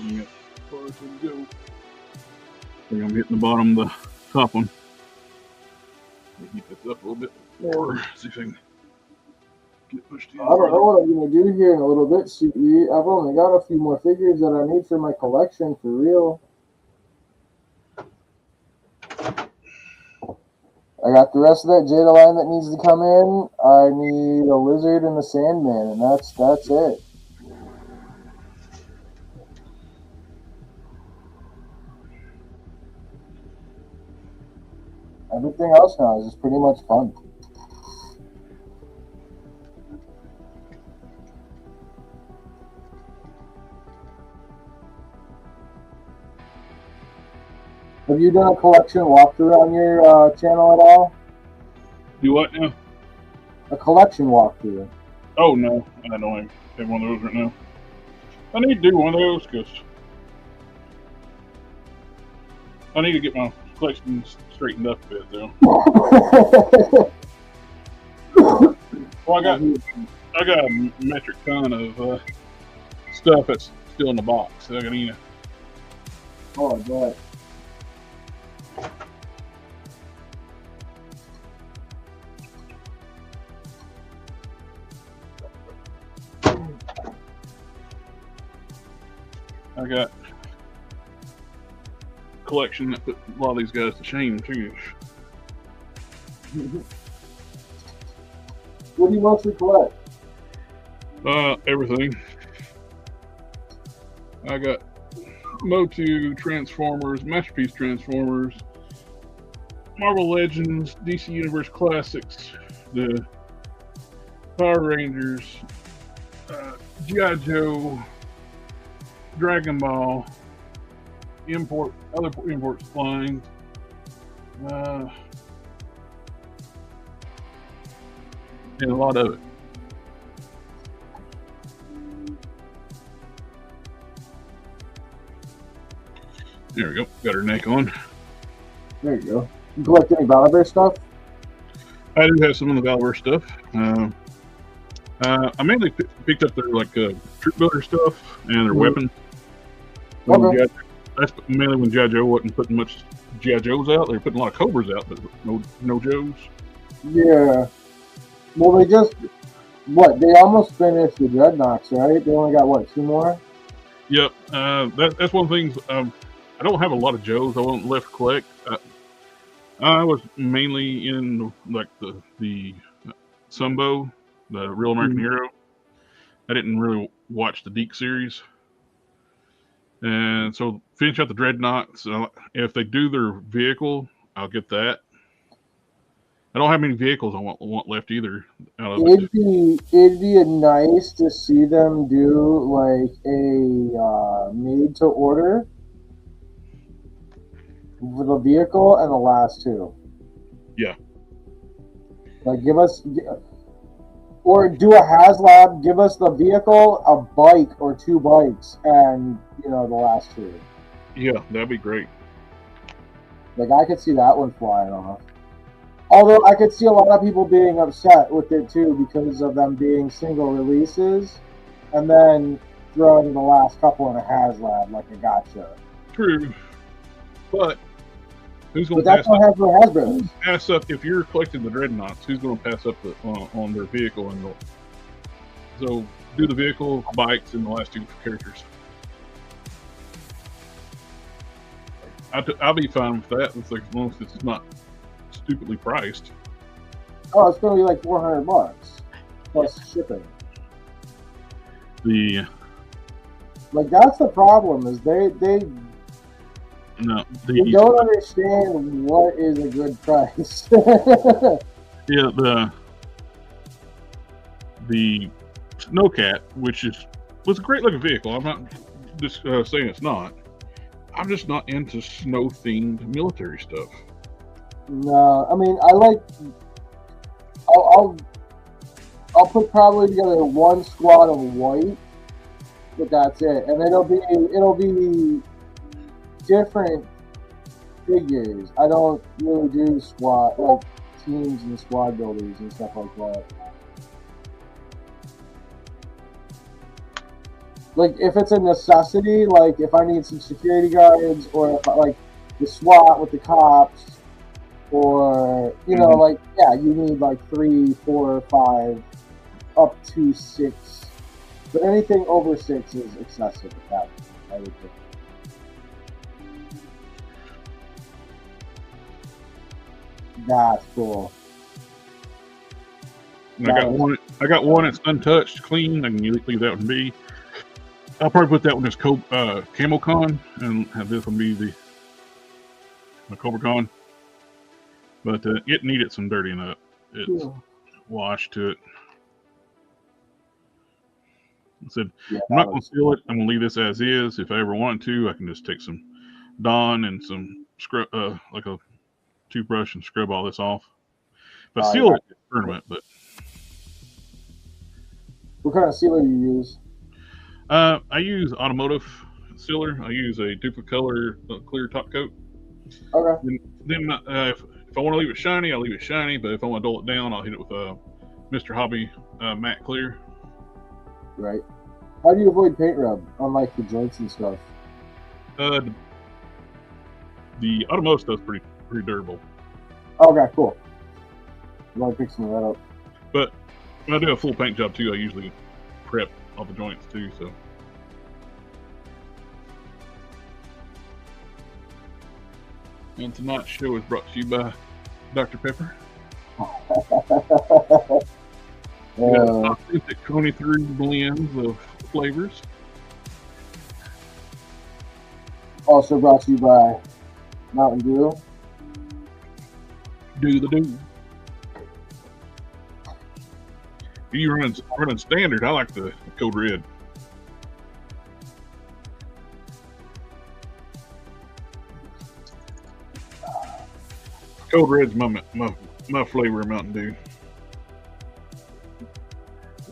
S1: Yep. As far as we go. I think I'm hitting the bottom of the top one. Heat this up a little bit more. See if I can get pushed in.
S2: I don't know what I'm going to do here in a little bit, CE. I've only got a few more figures that I need for my collection for real. I got the rest of that Jada line that needs to come in. I need a Lizard and a Sandman, and that's it. Everything else now is just pretty much fun. Have you done a collection walkthrough on your channel at all?
S1: Do what now?
S2: A collection walkthrough.
S1: Oh, no. I don't have one of those right now. I need to do one of those because I need to get my collection straightened up a bit, though. Well, I got a metric ton of stuff that's still in the box. So I gotta,
S2: Oh, God.
S1: I got a collection that put a lot of these guys to shame, too.
S2: What do you mostly collect?
S1: Everything. I got MOTU Transformers, Masterpiece Transformers, Marvel Legends, DC Universe Classics, the Power Rangers, G.I. Joe, Dragon Ball, other imports flying, and a lot of it. There we go. Got her neck on.
S2: There you go. You collect any Valor stuff?
S1: I do have some of the Valor stuff. I mainly picked up their troop builder stuff and their weapons.
S2: Okay.
S1: That's mainly when G.I. Joe wasn't putting much G.I. Joes out. They were putting a lot of Cobras out, but no Joes.
S2: Yeah. Well, they almost finished the Dreadnoughts, right? They only got, 2 more?
S1: Yep. That's one of the things. I don't have a lot of Joes I want left to collect. I was mainly in the Sunbow, the Real American Hero. I didn't really watch the Deke series. And so finish out the Dreadnoughts. If they do their vehicle, I'll get that. I don't have many vehicles I want left either.
S2: It'd be nice to see them do a made to order for the vehicle and the last 2.
S1: Yeah.
S2: Give us, or do a HasLab. Give us the vehicle, a bike or 2 bikes, and the last 2.
S1: Yeah, that'd be great.
S2: I could see that one flying off. Although I could see a lot of people being upset with it too because of them being single releases, and then throwing the last couple in a HasLab like a gotcha.
S1: True, but who's going
S2: to pass
S1: up if you're collecting the Dreadnoughts? Who's going to pass up on their vehicle and go? So do the vehicle, bikes, and the last 2 characters. I'll be fine with that. It's as long as it's not stupidly priced.
S2: Oh, it's going to be $400 plus shipping. That's the problem is they don't understand what is a good price.
S1: Yeah, the Snowcat, which was a great looking vehicle. I'm not just saying it's not. I'm just not into snow themed military stuff.
S2: No, I mean I'll put probably together 1 squad of white, but that's it, and it'll be different figures. I don't really do squad teams and squad builders and stuff like that. If it's a necessity, if I need some security guards, or if the SWAT with the cops. Or, you need 3, 4, 5, up to 6. But anything over 6 is excessive at that point, I would think. That's cool.
S1: And I got one that's untouched, clean. I can leave that one be. I'll probably put that one as CamoCon and have this one be the CobraCon. But it needed some dirtying up. It's washed to it. I said, I'm not going to seal it. I'm going to leave this as is. If I ever want to, I can just take some Dawn and some scrub, a toothbrush, and scrub all this off. If I seal it, it's permanent. But
S2: what kind of sealer do you use?
S1: I use automotive sealer. I use a Duplicolor clear top coat.
S2: Okay.
S1: Then if I want to leave it shiny, I'll leave it shiny. But if I want to dull it down, I'll hit it with Mr. Hobby matte clear.
S2: Right. How do you avoid paint rub on the joints and stuff?
S1: The automotive stuff's pretty durable.
S2: Okay, cool. I'm going to pick some of that up.
S1: But when I do a full paint job too, I usually prep all the joints too. So. And tonight's show is brought to you by Dr. Pepper. We got authentic 23 blends of flavors.
S2: Also brought to you by Mountain Dew.
S1: Do the do. You running standard. I like the Code Red. Code Red's my flavor of Mountain Dew.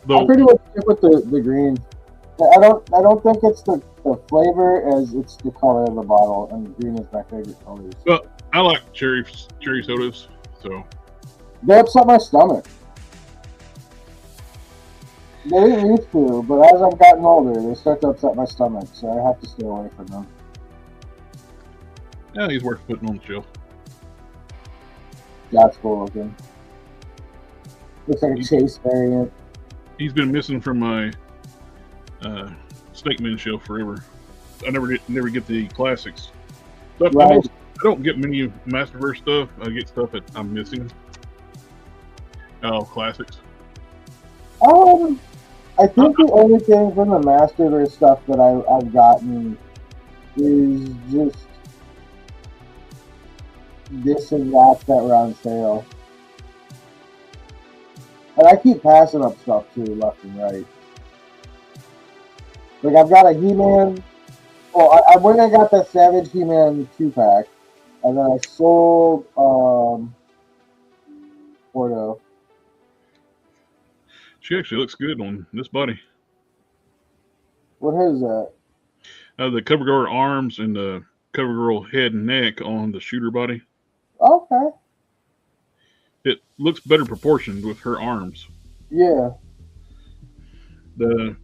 S2: I pretty much stick with the green. I don't think it's the the flavor as it's the color of the bottle, and green is my favorite color.
S1: Well, I like cherry sodas, so
S2: they upset my stomach. They didn't used to, but as I've gotten older, they start to upset my stomach, so I have to stay away from them.
S1: yeah, he's worth putting on the shelf.
S2: That's cool looking. Looks like a Chase variant.
S1: He's been missing from my Snake Man shelf forever. I never get the classics. But
S2: Right.
S1: I don't get many Masterverse stuff. I get stuff that I'm missing. Oh, classics.
S2: I think the only thing from the Masterverse stuff that I've gotten is just this and that were on sale. And I keep passing up stuff too, left and right. Like I've got a He-Man. Well, I went and got the Savage He-Man 2-pack, and then I sold Porto.
S1: She actually looks good on this body.
S2: What is that?
S1: The CoverGirl arms and the CoverGirl head and neck on the shooter body.
S2: Okay.
S1: It looks better proportioned with her arms.
S2: Yeah.
S1: The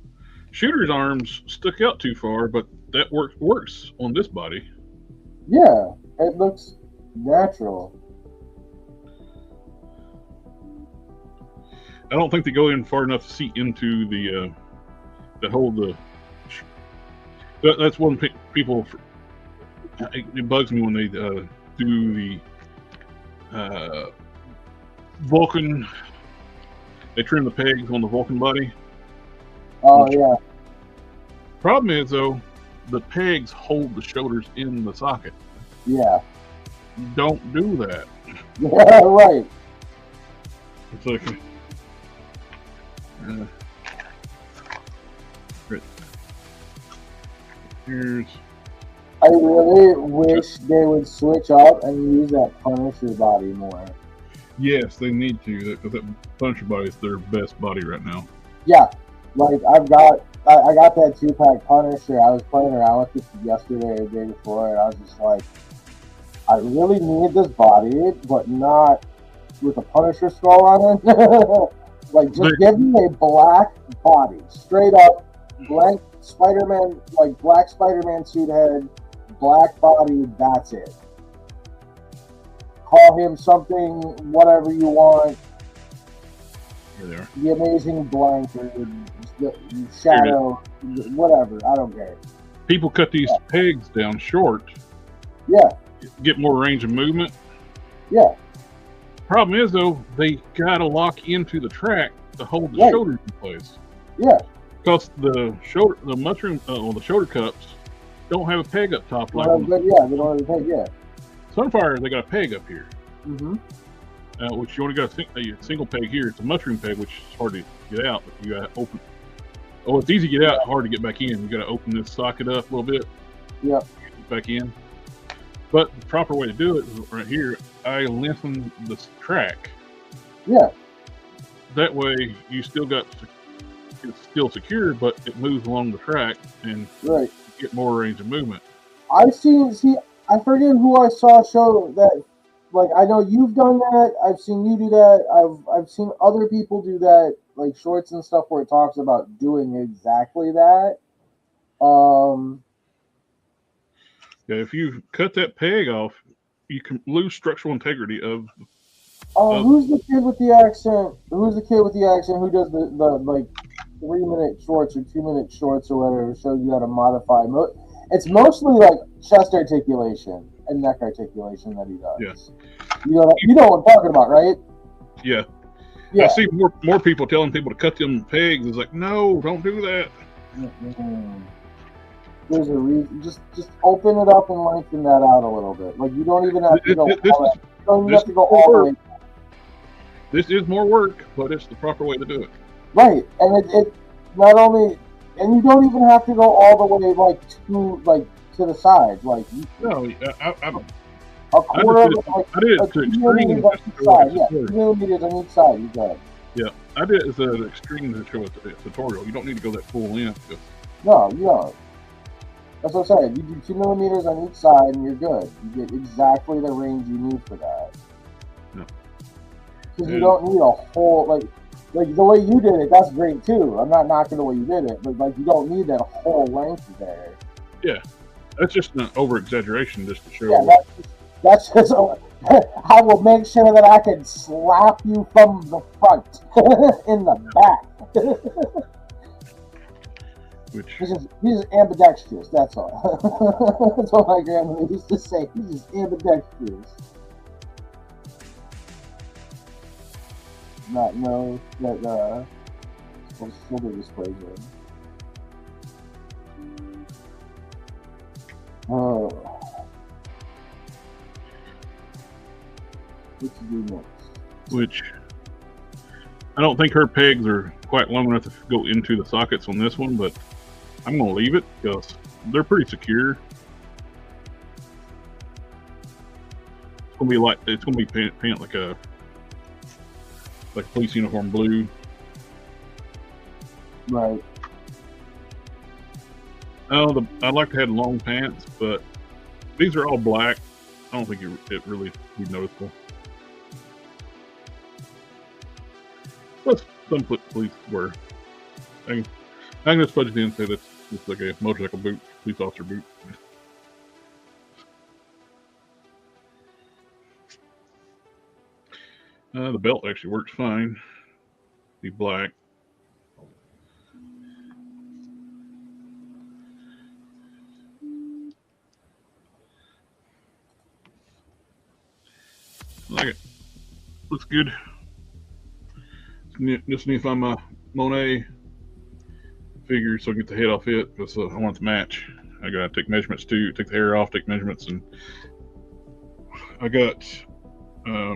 S1: shooter's arms stuck out too far, but that works on this body.
S2: Yeah. It looks natural.
S1: I don't think they go in far enough to see into the that hold the. That's one people. It bugs me when they do the Vulcan. They trim the pegs on the Vulcan body.
S2: Oh yeah.
S1: Problem is though, the pegs hold the shoulders in the socket.
S2: Yeah.
S1: Don't do that.
S2: Yeah. Right.
S1: It's like. Here's.
S2: I really wish they would switch up and use that Punisher body more.
S1: Yes, they need to, because that Punisher body is their best body right now.
S2: Yeah, like I got that 2-pack Punisher. I was playing around with it yesterday or the day before, and I was just like, I really need this body, but not with a Punisher skull on it. Like, just give me a black body, straight up, blank Spider-Man, like black Spider-Man suit head, black body, that's it. Call him something, whatever you want.
S1: Here they are.
S2: The Amazing Blank, or the Shadow, whatever, I don't care.
S1: People cut these pegs down short.
S2: Yeah.
S1: Get more range of movement.
S2: Yeah.
S1: Problem is though, they gotta lock into the track to hold the shoulders in place.
S2: Yeah.
S1: Because the shoulder cups don't have a peg up top like.
S2: They don't have a peg. Yeah.
S1: Sunfire, they got a peg up here.
S2: Mm-hmm.
S1: Which you only got a single peg here. It's a mushroom peg, which is hard to get out. But you got to open. Oh, it's easy to get out, hard to get back in. You got to open this socket up a little bit.
S2: Yeah.
S1: Get back in. But the proper way to do it is right here. I lengthen the track.
S2: Yeah.
S1: That way, you still got it's still secure, but it moves along the track and get more range of movement.
S2: I forget who I saw show that. Like, I know you've done that. I've seen you do that. I've seen other people do that, like shorts and stuff where it talks about doing exactly that.
S1: Yeah, if you cut that peg off, you can lose structural integrity of.
S2: Who's the kid with the accent? Who's the kid with the accent who does the like 3-minute shorts or 2-minute shorts or whatever? Shows you how to modify. It's mostly like chest articulation and neck articulation that he does.
S1: Yes.
S2: You know what I'm talking about, right?
S1: Yeah.
S2: Yeah.
S1: I see more people telling people to cut them pegs. It's like, no, don't do that.
S2: Mm-hmm. There's a reason. Just open it up and lengthen that out a little bit. Like, you don't even have to go all the way.
S1: This is more work, but it's the proper way to do it.
S2: Right, and it not only, and you don't even have to go all the way to the side. Like,
S1: no,
S2: a quarter.
S1: I did it to extreme.
S2: Yeah, 2 millimeters on each side. You got it.
S1: Yeah, I did it as an extreme to show a tutorial. You don't need to go that full length.
S2: No, you don't. That's what I'm saying. You do 2 millimeters on each side, and you're good. You get exactly the range you need for that.
S1: No.
S2: Because you don't need a whole like the way you did it. That's great too. I'm not knocking the way you did it, but like you don't need that whole length there.
S1: Yeah, that's just an over exaggeration just to show.
S2: Yeah, that's just. I will make sure that I can slap you from the front in the back.
S1: Which
S2: he's just ambidextrous. That's all. That's what my grandmother used to say. He's just ambidextrous. Not know that shoulder displays in. Oh. What to do next?
S1: Which I don't think her pegs are quite long enough to go into the sockets on this one, but I'm going to leave it because they're pretty secure. It's going to be paint like a police uniform blue.
S2: Right.
S1: Oh, I'd like to have long pants, but these are all black. I don't think it really be noticeable. But some police were. I can just put it in and say that's just like a motorcycle boot, police officer boot. The belt actually works fine. Be black. Like it. Looks good. Just need to find my Monet figure so I can get the head off it because I want it to match. I gotta take measurements too, take the hair off, take measurements, and I got a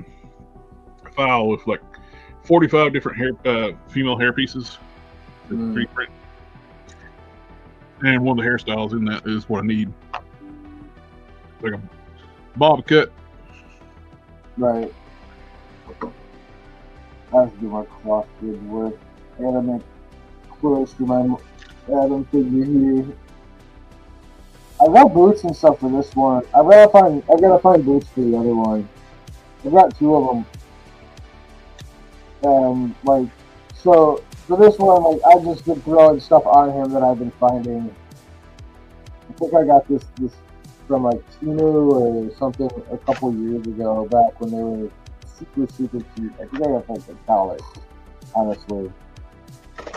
S1: file with like 45 different female hair pieces. And one of the hairstyles in that is what I need. Like a bob cut.
S2: Right. I have to do my cloth bridge work. I gotta make clothes for my Adam figure here. I got boots and stuff for this one. I gotta find boots for the other one. I've got 2 of them. And like, so for this one, like I just been throwing stuff on him that I've been finding. I think I got this from like Tinu or something a couple years ago, back when they were super cheap. I think I got like $1, honestly.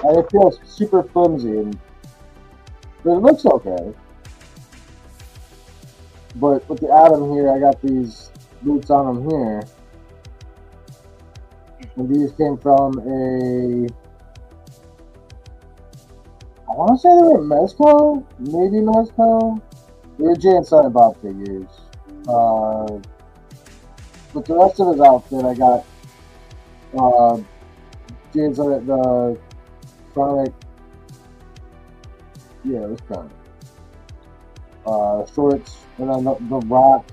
S2: And it feels super flimsy, but it looks okay. But with the Adam here, I got these boots on them here. And these came from I want to say they were Mezco? Maybe Mezco? They were Jay and Silent Bob figures. But the rest of his outfit, I got Jay and Silent, the Sonic. Yeah, it was Sonic. Shorts, and then the Rock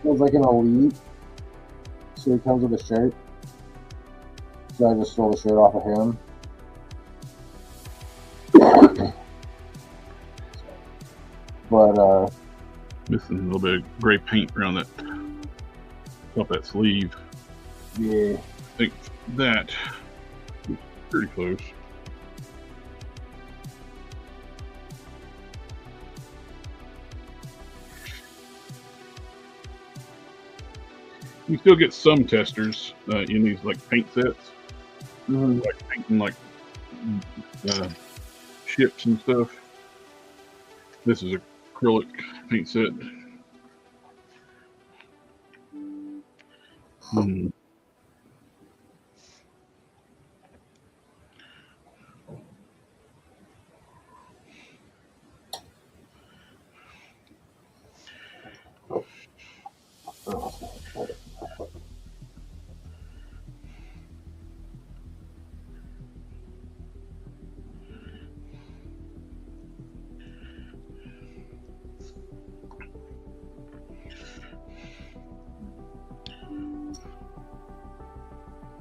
S2: was like an elite. So he comes with a shirt. So I just stole the shirt off of him. But
S1: missing a little bit of gray paint around that top of that sleeve.
S2: Yeah.
S1: I think that is pretty close. You still get some testers in these like paint sets, like painting like ships and stuff. This is acrylic paint set.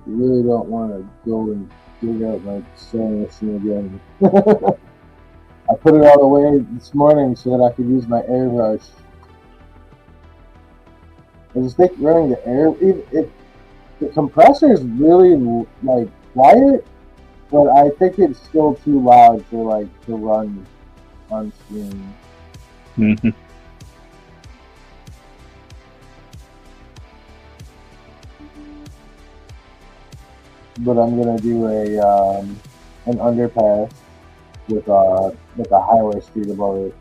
S2: You really don't want to go and dig out my sewing machine again. I put it all away this morning so that I could use my airbrush. I just think running the air, the compressor is really like quiet, but I think it's still too loud to run on steam.
S1: Mm-hmm.
S2: But I'm gonna do an underpass with a highway street above it.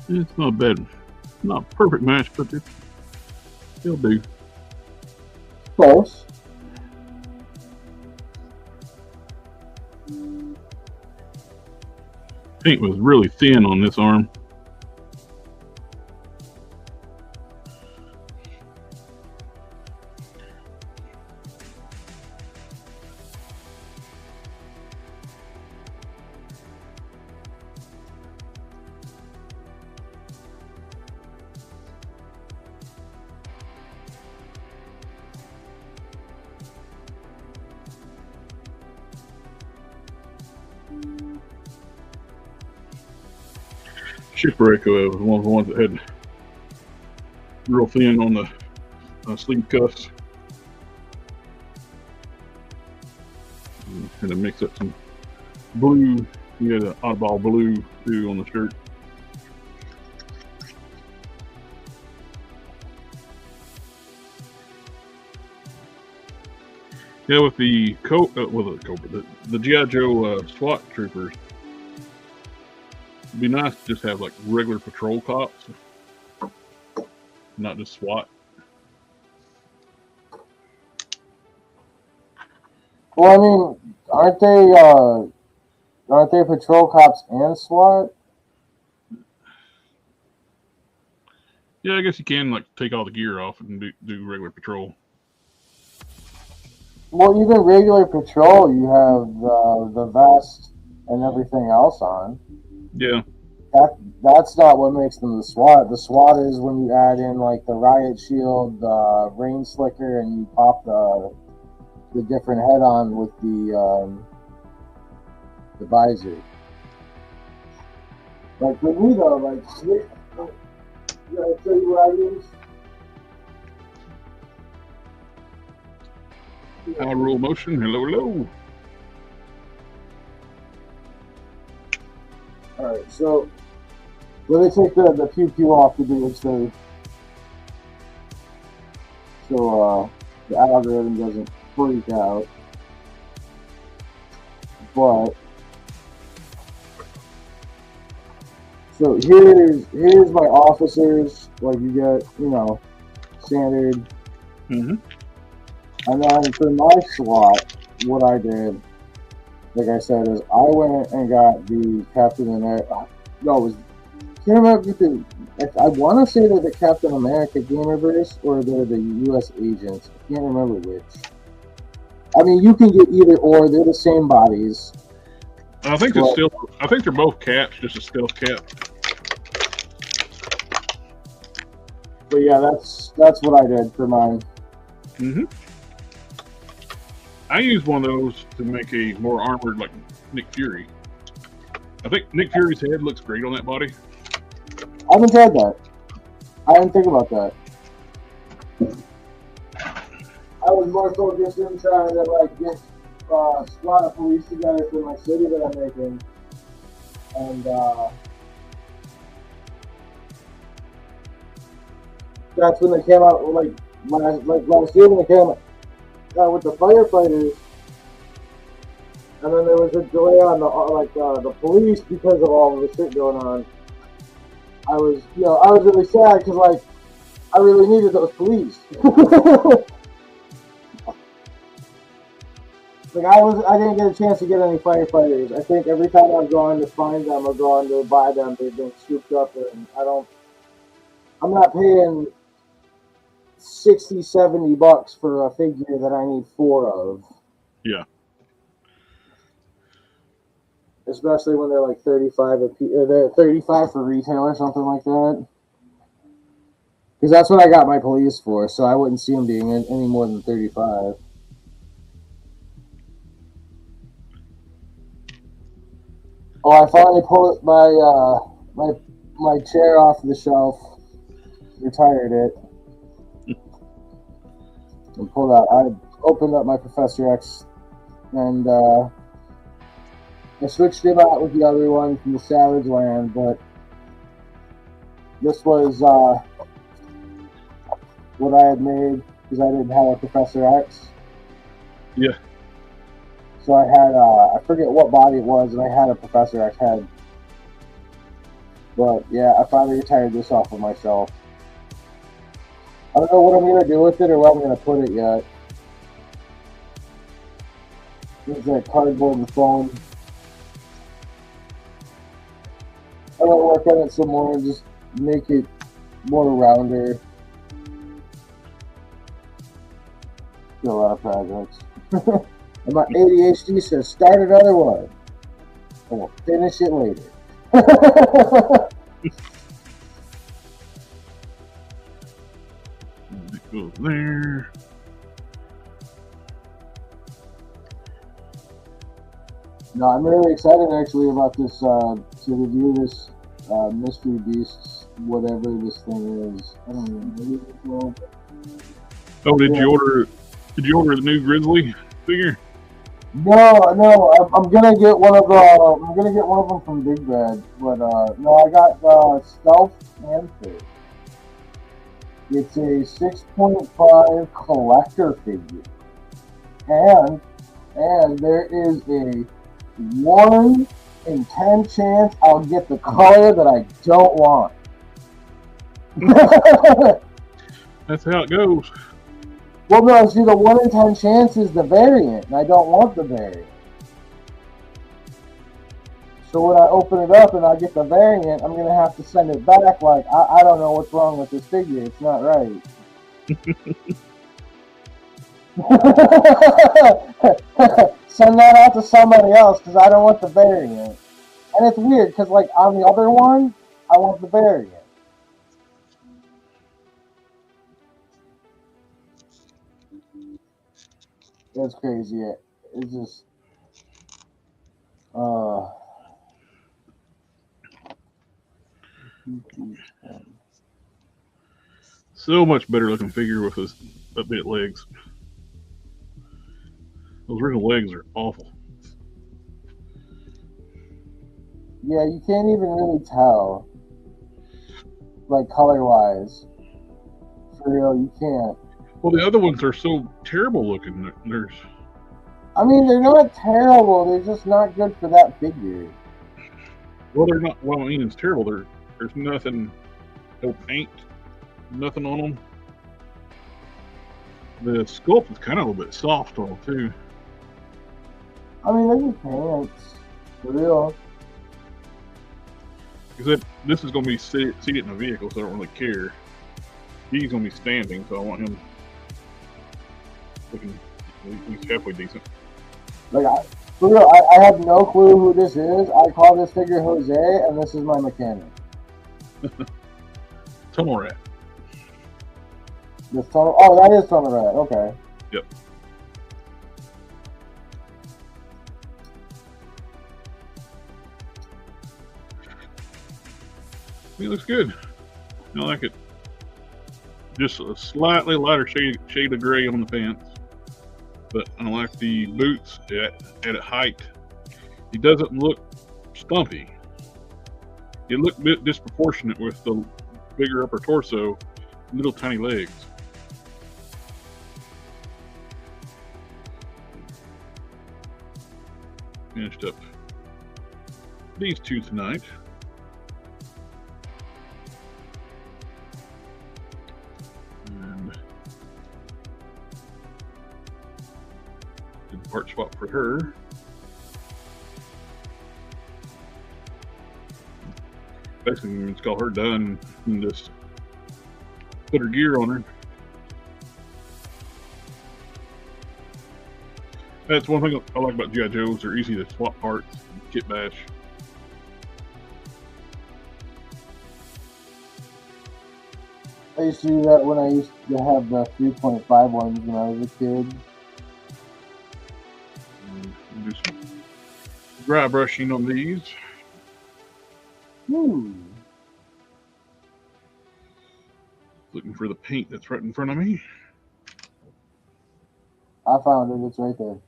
S1: It's not bad. Not a perfect match, but it'll do.
S2: Close.
S1: Paint was really thin on this arm. Shipwreck was one of the ones that had real thin on the sleeve cuffs. Had to mix up some blue. You had an oddball blue too on the shirt. Yeah, with the the G.I. Joe SWAT troopers, it'd be nice to just have like regular patrol cops, not just SWAT.
S2: Well, I mean, aren't they patrol cops and SWAT?
S1: Yeah, I guess you can like take all the gear off and do regular patrol.
S2: Well, even regular patrol, you have the vest and everything else on.
S1: Yeah.
S2: That's not what makes them the SWAT. The SWAT is when you add in like the riot shield, the rain slicker, and you pop the different head on with the visor. Like for me though, like you gotta show you what I use.
S1: Power roll motion. Hello, hello.
S2: All right, so let me take the pew pew off to do it so the algorithm doesn't freak out. But so here's my officers. Like you get, standard.
S1: Mm-hmm.
S2: And then for my SWAT, what I did, like I said, is I went and got the Captain America. No, it was, can't remember if I want to say they're the Captain America Gamerverse or they're the U.S. agents. I can't remember which. I mean, you can get either or. They're the same bodies.
S1: I think I think they're both caps, just a stealth cap.
S2: But yeah, that's what I did for mine.
S1: Mm-hmm. I used one of those to make a more armored, like Nick Fury. I think Nick Fury's head looks great on that body.
S2: I haven't tried that. I didn't think about that. I was more focused in trying to get squad of police together for my city that I'm making, and that's when they came out last year when they came out with the firefighters, and then there was a delay on the police because of all of the shit going on. I was really sad because I really needed those police. I didn't get a chance to get any firefighters. I think every time I've gone to find them or gone to buy them, they've been scooped up, and I'm not paying $60-$70 for a figure that I need 4 of.
S1: Yeah.
S2: Especially when they're like 35 a piece, or they're 35 for retail or something like that. Because that's what I got my police for, so I wouldn't see them being any more than 35. Oh, I finally pulled my chair off the shelf, retired it, and pulled out. I opened up my Professor X, and I switched him out with the other one from the Savage Land, but this was what I had made because I didn't have a Professor X.
S1: Yeah.
S2: So I had, I forget what body it was, and I had a Professor X head. But yeah, I finally retired this off of myself. I don't know what I'm going to do with it or where I'm going to put it yet. There's that cardboard and foam. I'm going to work on it some more and just make it more rounder. Still a lot of projects. And my ADHD says start another one. And we'll finish it later.
S1: It goes there.
S2: No, I'm really excited actually about this to review this Mystery Beasts, whatever this thing is. I don't even know.
S1: Oh, did you order the new Grizzly figure?
S2: No, I'm gonna get one of them from Big Bad, but no, I got Sculpt and Fig. It's a 6.5 collector figure, and there is a 1 in 10 chance I'll get the color that I don't want.
S1: That's how it goes.
S2: Well, no, see, the 1 in 10 chance is the variant, and I don't want the variant. So when I open it up and I get the variant, I'm going to have to send it back like, I don't know what's wrong with this figure. It's not right. Send that out to somebody else because I don't want the variant. And it's weird because, like, on the other one, I want the variant. It's crazy. It's just,
S1: So much better looking figure with those updated legs. Those original legs are awful.
S2: yeah, you can't even really tell, like, color-wise. For real, you can't.
S1: Well, the other ones are so terrible looking.
S2: I mean, they're not terrible. They're just not good for that figure.
S1: Well, they're not. Well, I mean, it's terrible. There's nothing, no paint, nothing on them. The sculpt is kind of a little bit soft on them too.
S2: I mean, they're just pants. For real.
S1: Because this is going to be seated in a vehicle, so I don't really care. He's going to be standing, so I want him looking at least halfway decent.
S2: Like, for real, I have no clue who this is. I call this figure Jose, and this is my mechanic.
S1: Tunnel Rat.
S2: This tunnel? Oh, that is Tunnel Rat. Okay.
S1: Yep. He looks good. I like it. Just a slightly lighter shade of gray on the pants, but I like the boots at height. He doesn't look stumpy. He looked a bit disproportionate with the bigger upper torso, little tiny legs. Finished up these two tonight. And did the part swap for her. Basically, we install her done and just put her gear on her. That's one thing I like about G.I. Joes. They're easy to swap parts, kit bash.
S2: I used to do that when I used to have the 3.5 ones when I was a kid.
S1: Do some dry brushing on these. Looking for the paint that's right in front of me.
S2: I found it. It's right there.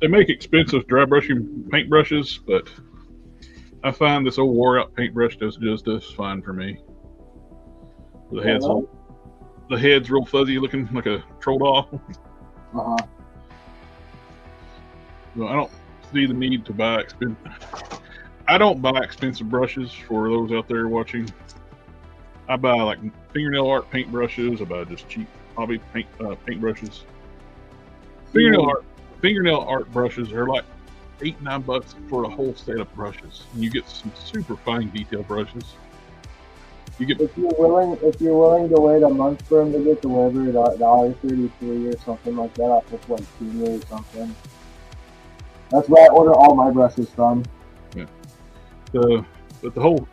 S1: They make expensive dry brushing paint brushes, but I find this old wore out paintbrush does fine for me. The head's real fuzzy, looking like a troll doll. So I don't see the need to buy I don't buy expensive brushes for those out there watching. I buy like fingernail art paint brushes. I buy just cheap hobby paint brushes. Fingernail art brushes are like $8-9 for a whole set of brushes, and you get some super fine detail brushes.
S2: If you're willing to wait a month for them to get delivered, $1.33 or something like that, off of like Temu or something. That's where I order all my brushes from.
S1: Yeah. But the whole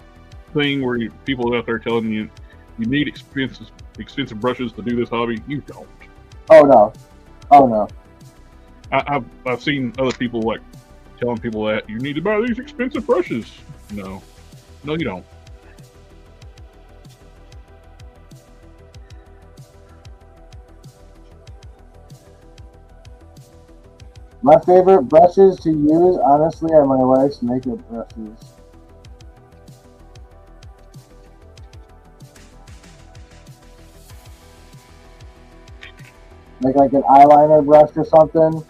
S1: thing where people out there telling you need expensive brushes to do this hobby, you don't.
S2: Oh no.
S1: I've seen other people like telling people that you need to buy these expensive brushes. No, you don't.
S2: My favorite brushes to use, honestly, are my wife's makeup brushes. Like an eyeliner brush or something.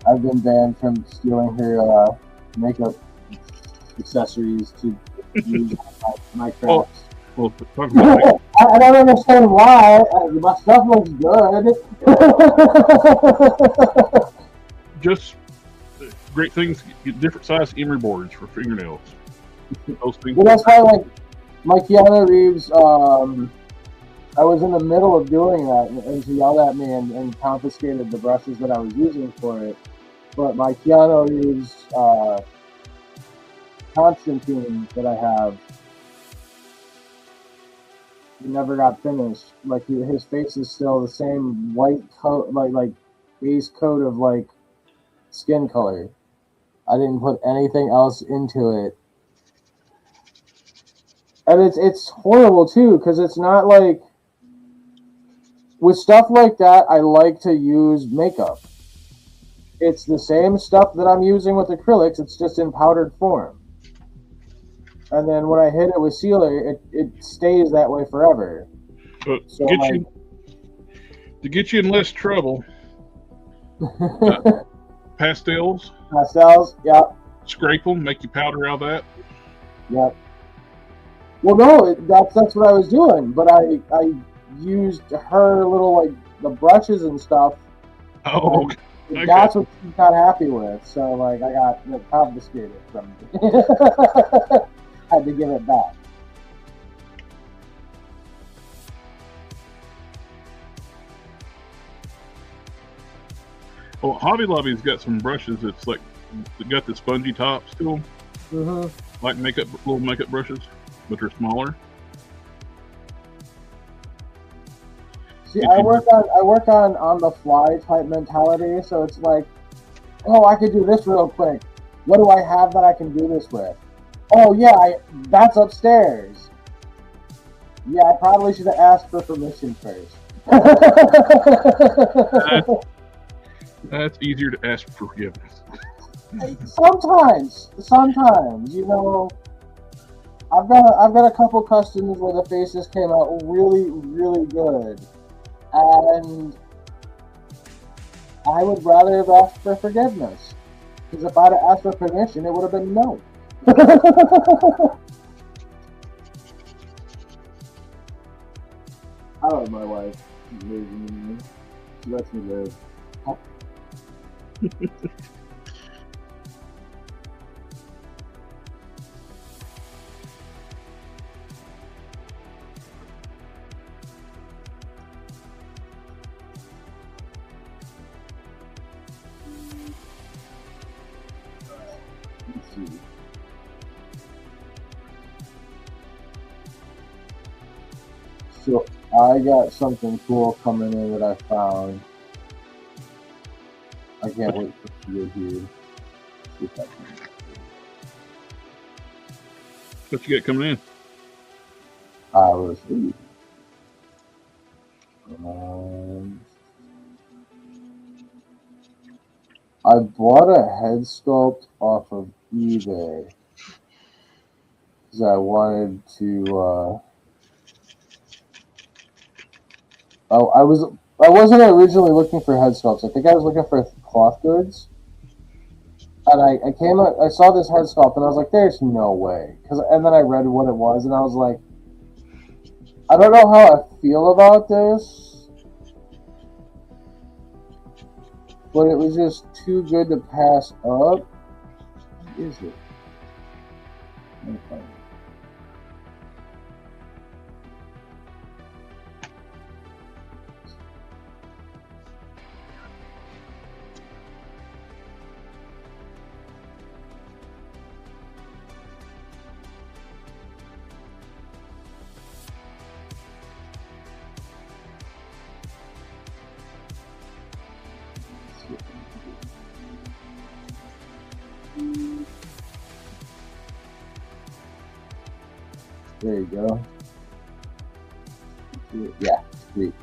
S2: I've been banned from stealing her makeup accessories to use my crafts.
S1: Well,
S2: I don't understand why. My stuff looks good.
S1: Just great things. Get different size emery boards for fingernails. Those things.
S2: Well, that's why, like, my Keanu Reeves. I was in the middle of doing that, and she yelled at me and confiscated the brushes that I was using for it. But my Keanu Reeves Constantine that I have, he never got finished. Like his face is still the same white coat, like base coat of like skin color. I didn't put anything else into it, and it's horrible too because it's not like with stuff like that. I like to use makeup. It's the same stuff that I'm using with acrylics. It's just in powdered form. And then when I hit it with sealer, it stays that way forever.
S1: But so to get you in less trouble, pastels.
S2: Yeah.
S1: Scrape them, make you powder out of that.
S2: Yep. Well, no, that's what I was doing, but I used her little like the brushes and stuff.
S1: Oh, okay.
S2: That's what she's not happy with. So like I got confiscated from me. Had to give it back.
S1: Well, Hobby Lobby's got some brushes that's like got the spongy top still, like little makeup brushes, but they're smaller.
S2: See, I work on the fly type mentality, so it's like, oh, I could do this real quick. What do I have that I can do this with? Oh yeah, that's upstairs. Yeah, I probably should have asked for permission first.
S1: That's easier to ask for forgiveness.
S2: Sometimes, you know, I've got a couple customers where the faces came out really, really good, and I would rather have asked for forgiveness, because if I'd have asked for permission, it would have been no. I love my wife. She's amazing. She lets me live. Let's see. So I got something cool coming in that I found. I can't wait for it to get here. See if I can.
S1: What you got coming in?
S2: I was I bought a head sculpt off of eBay because I wanted to. I wasn't originally looking for head sculpts. I think I was looking for cloth goods. And I saw this head sculpt and I was like, "There's no way." And then I read what it was and I was like, "I don't know how I feel about this, but it was just too good to pass up." What is it? Let me find it. There you go. Yeah, sweet.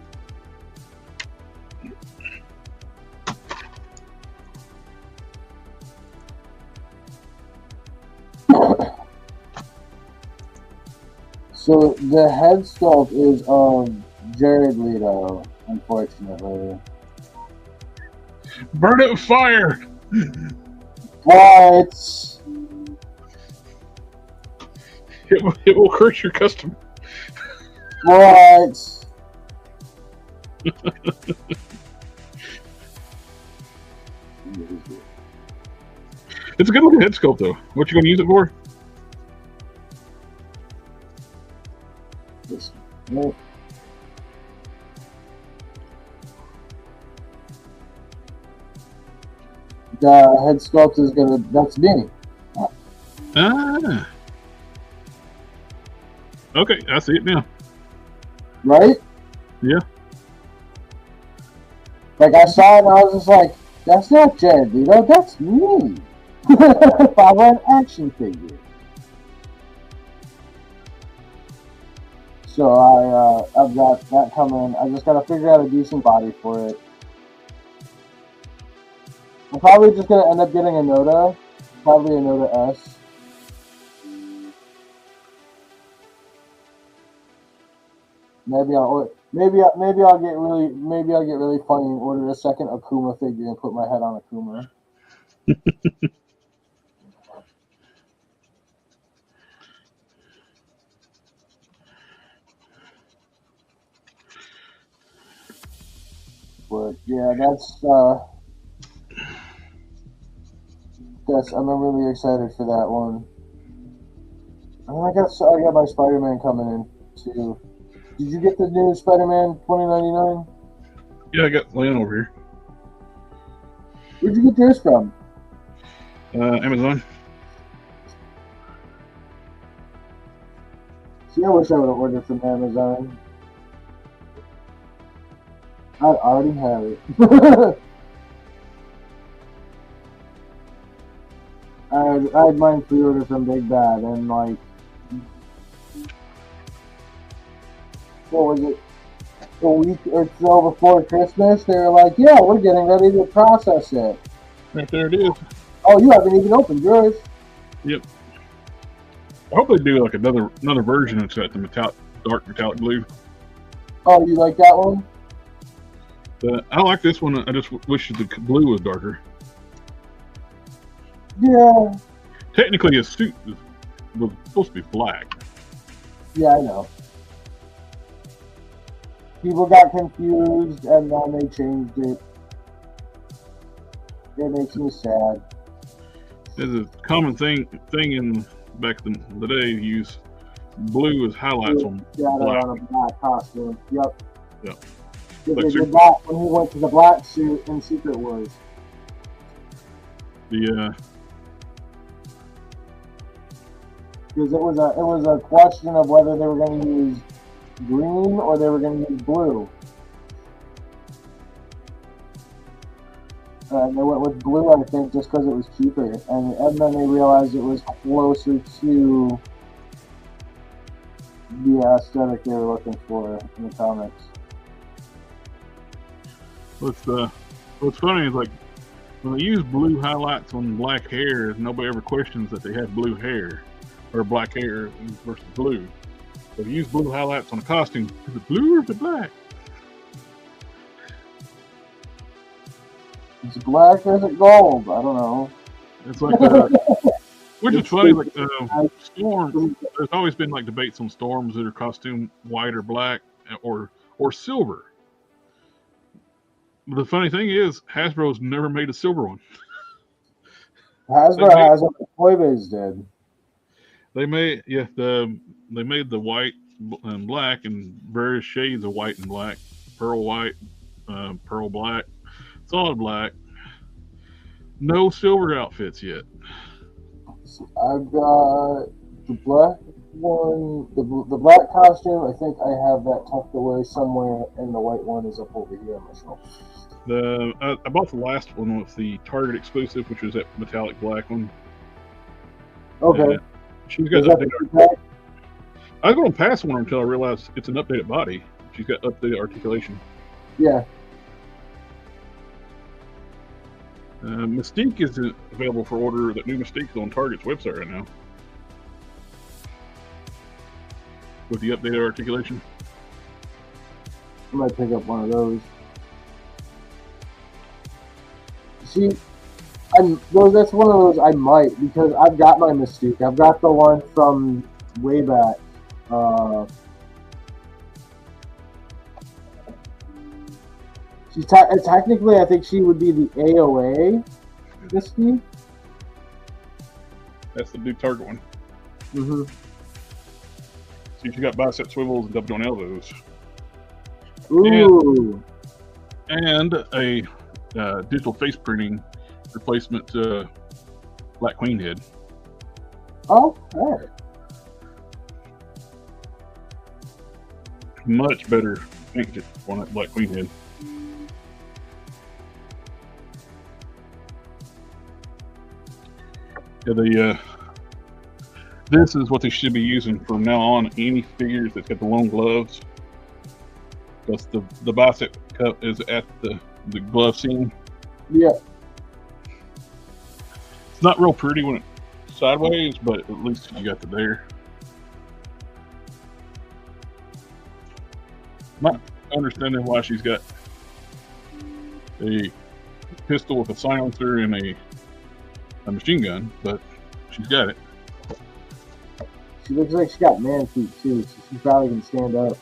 S2: So the head sculpt is of Jared Leto, unfortunately.
S1: Burn it with fire!
S2: What?
S1: It will hurt your customer.
S2: What?
S1: It's a good looking head sculpt, though. What you going to use it for?
S2: This one. The head sculpt is gonna. That's me.
S1: Ah. Okay, I see it now.
S2: Right?
S1: Yeah.
S2: Like I saw it and I was just like, "That's not Jared Leto. That's me." If I were an action figure. So I've got that coming. I just gotta figure out a decent body for it. I'm probably just gonna end up getting a Noda, probably a Noda S. Maybe I'll get really funny and order a second Akuma figure and put my head on Akuma. But yeah, I'm really excited for that one. And I got my Spider-Man coming in too. Did you get the new Spider-Man 2099?
S1: Yeah, I got laying over here.
S2: Where'd you get yours from?
S1: Amazon.
S2: See, I wish I would have ordered from Amazon. I already have it. I had mine pre-ordered from Big Bad, and like, what was it? A week or so before Christmas, they were like, "Yeah, we're getting ready to process it."
S1: Right there it is.
S2: Oh, you haven't even opened yours.
S1: Yep. I hope they do like another version that's got the dark metallic blue.
S2: Oh, you like that one?
S1: I like this one. I just wish the blue was darker.
S2: Yeah.
S1: Technically, his suit was supposed to be black.
S2: Yeah, I know. People got confused, and then they changed it. It makes me sad.
S1: It's a common thing in back in the day to use blue as highlights on black.
S2: On a black costume. Yep.
S1: Yep.
S2: They
S1: Like
S2: did that when he went to the black suit in Secret Wars.
S1: The
S2: Because it was a question of whether they were going to use green or they were going to use blue. And they went with blue, I think, just because it was cheaper. And then they realized it was closer to the aesthetic they were looking for in the comics.
S1: What's funny is like when they use blue highlights on black hair, nobody ever questions that they have blue hair or black hair versus blue. So if you use blue highlights on a costume, is it blue or is it black?
S2: Is it black or is it gold? I don't know.
S1: It's like, which is funny. Like Storm, there's always been like debates on Storms that are costume white or black or silver. The funny thing is, Hasbro's never made a silver one.
S2: Hasbro has what the Toy Biz did.
S1: They made they made the white and black and various shades of white and black, pearl white, pearl black, solid black. No silver outfits yet.
S2: I've got the black one, the black costume. I think I have that tucked away somewhere, and the white one is up over here on my shelf.
S1: I bought the last one with the Target exclusive, which was that metallic black one.
S2: Okay.
S1: She's got updated. I was going to pass one until I realized it's an updated body. She's got updated articulation.
S2: Yeah.
S1: Mystique is available for order. That new Mystique is on Target's website right now with the updated articulation.
S2: I might pick up one of those. See, that's one of those I might, because I've got my Mystique. I've got the one from way back. Technically, I think she would be the AOA Mystique.
S1: That's the big Target one.
S2: Mm-hmm.
S1: See, she got bicep swivels and double joint elbows.
S2: Ooh.
S1: And a digital face printing replacement Black Queen head.
S2: Oh, right.
S1: Much better paint on that Black Queen head. Yeah, this is what they should be using from now on. Any figures that's got the long gloves, because the bicep cup is at the glove seam.
S2: Yeah.
S1: It's not real pretty when it's sideways, but at least you got the there. Not understanding why she's got a pistol with a silencer and a machine gun, but she's got it.
S2: She looks like she got man feet too, so she probably can stand up.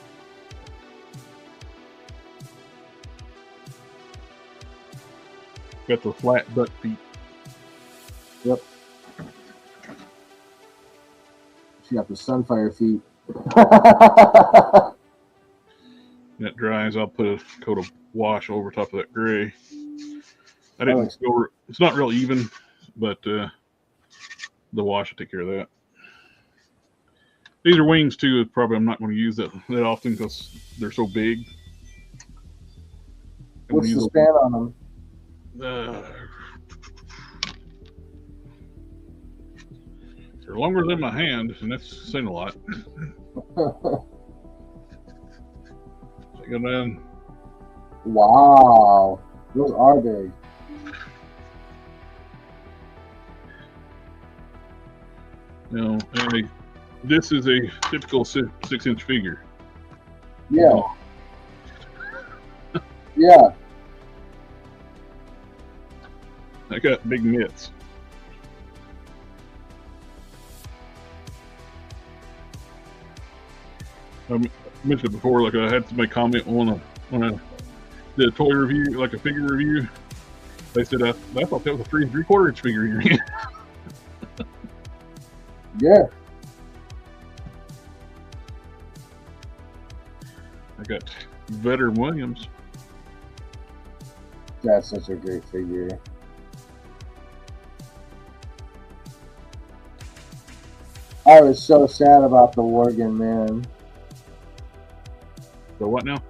S1: Got the flat butt feet.
S2: Yep. She got the Sunfire feet.
S1: When that dries, I'll put a coat of wash over top of that gray. I didn't go over, it's not real even, but the wash will take care of that. These are wings too. Probably I'm not going to use that often because they're so big.
S2: What's the span on them?
S1: They're longer than my hand, and that's saying a lot. Go down.
S2: Wow, those are big.
S1: You know, this is a typical 6-inch figure.
S2: Yeah. Yeah.
S1: I got big mitts. I mentioned it before, like I had somebody comment when I did a toy review, like a figure review. They said, I thought that was a 3 3/4 inch figure in your hand.
S2: Yeah.
S1: I got Veteran Williams.
S2: That's such a great figure. I was so sad about the Worgen, man.
S1: So what now?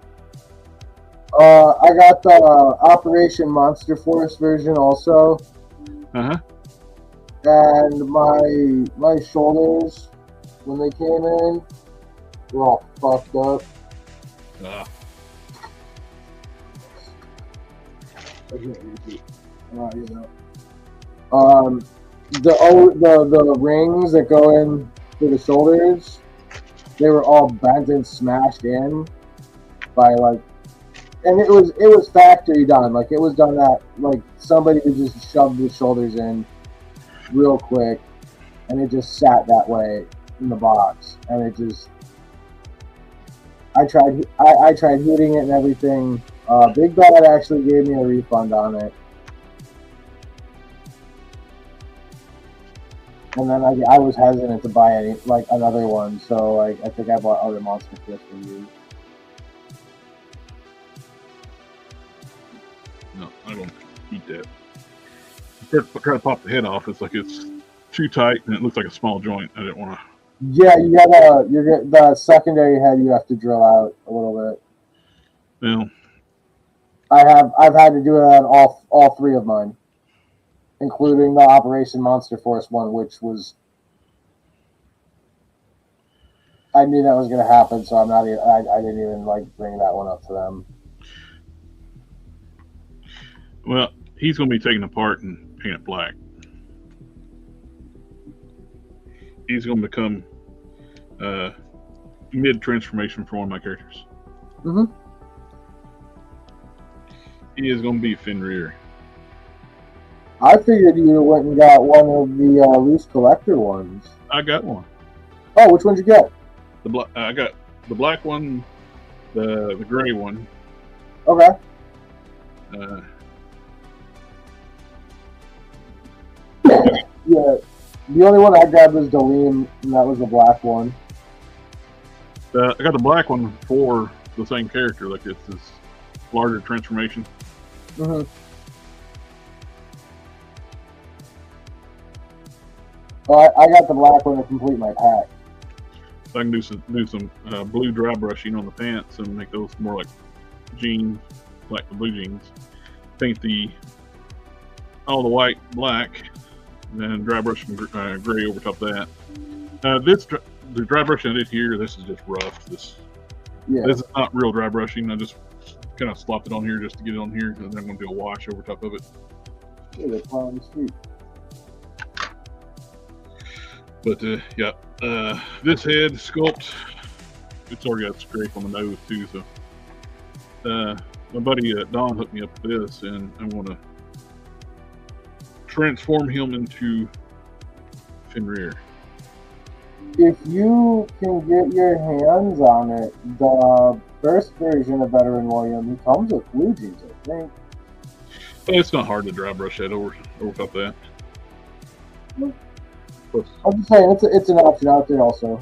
S2: I got the Operation Monster Force version also.
S1: Uh-huh.
S2: And my shoulders, when they came in, were all fucked up. The rings that go in for the shoulders, they were all bent and smashed in by like, and it was factory done. Like it was done that like somebody just shoved the shoulders in real quick, and it just sat that way in the box, and it just. I tried heating it and everything. Big Bad actually gave me a refund on it. And then I was hesitant to buy another one, so I think I bought other Monster Force for you.
S1: No, I don't eat that. Try to pop the head off. It's like it's too tight and it looks like a small joint. I didn't want to.
S2: Yeah, the secondary head you have to drill out a little bit.
S1: Well,
S2: I've had to do it on all 3 of mine, including the Operation Monster Force one, which was I knew that was going to happen, so I didn't even bring that one up to them.
S1: Well, he's going to be taken apart and painted black. He's going to become mid-transformation for one of my characters.
S2: Mm-hmm.
S1: He is going to be Fenrir.
S2: I figured you went and got one of the loose collector ones.
S1: I got one.
S2: Oh, which one did you get?
S1: I got the black one, the gray one.
S2: Okay. Yeah. The only one I grabbed was Dalim, and that was the black one.
S1: I got the black one for the same character, like it's this larger transformation.
S2: Mm-hmm. Well, I got the black one to complete my pack.
S1: So I can do some blue dry brushing on the pants and make those more like jeans, like the blue jeans. Paint all the white black, and then dry brush some gray over top of that. The dry brushing I did here, this is just rough. This is not real dry brushing. I just kind of slopped it on here just to get it on here, and then I'm going to do a wash over top of it.
S2: Yeah, that's on the street.
S1: But yeah, this head sculpt, it's already got a scrape on the nose too. So my buddy Don hooked me up with this, and I'm going to transform him into Fenrir.
S2: If you can get your hands on it, the first version of Veteran William, he comes with blue jeans, I think.
S1: But it's not hard to dry brush that over top of that.
S2: I'm just saying, it's an option out there also.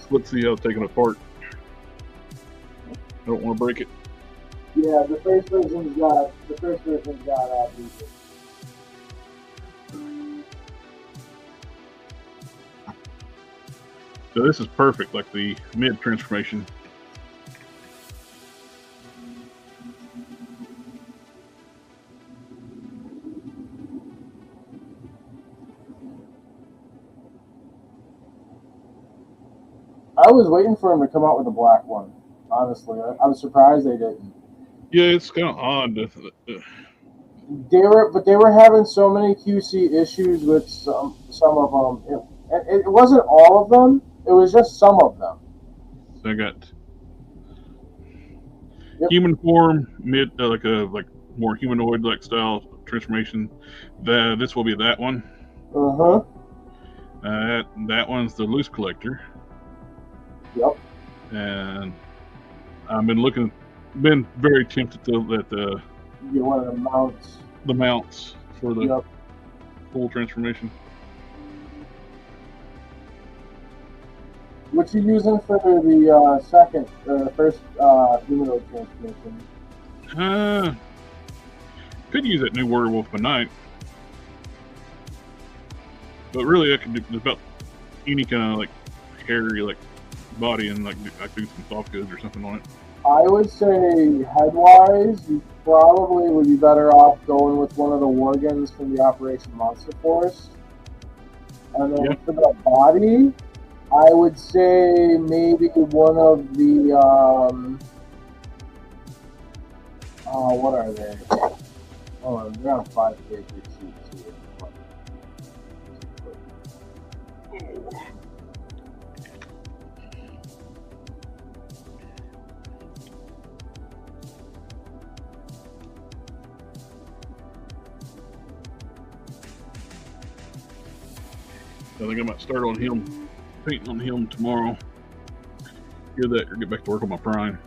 S1: Let's see how it's taken apart. I don't want to break it.
S2: Yeah, the first version's got blue jeans.
S1: So this is perfect, like the mid transformation.
S2: I was waiting for him to come out with a black one. Honestly, I was surprised they didn't.
S1: Yeah, it's kind of odd.
S2: They were having so many QC issues with some of them. It wasn't all of them. It was just some of them.
S1: So I got human form, mid like more humanoid like style transformation. This will be that one.
S2: Uh-huh.
S1: That one's the loose collector.
S2: Yep.
S1: And I've been very tempted to let
S2: You get one of
S1: the mounts for the
S2: Yep.
S1: full transformation.
S2: What you using for the second or the first humanoid transformation?
S1: Could use that new werewolf by night, but really I could do about any kind of like hairy like body, and like I could do some soft goods or something on it.
S2: I would say head-wise, you probably would be better off going with one of the Worgans from the Operation Monster Force. And then for the body, I would say maybe one of the what are they? Hold on, they're on 5 pages too.
S1: I think I might start on him, painting on him tomorrow. Hear that, or get back to work on my prime.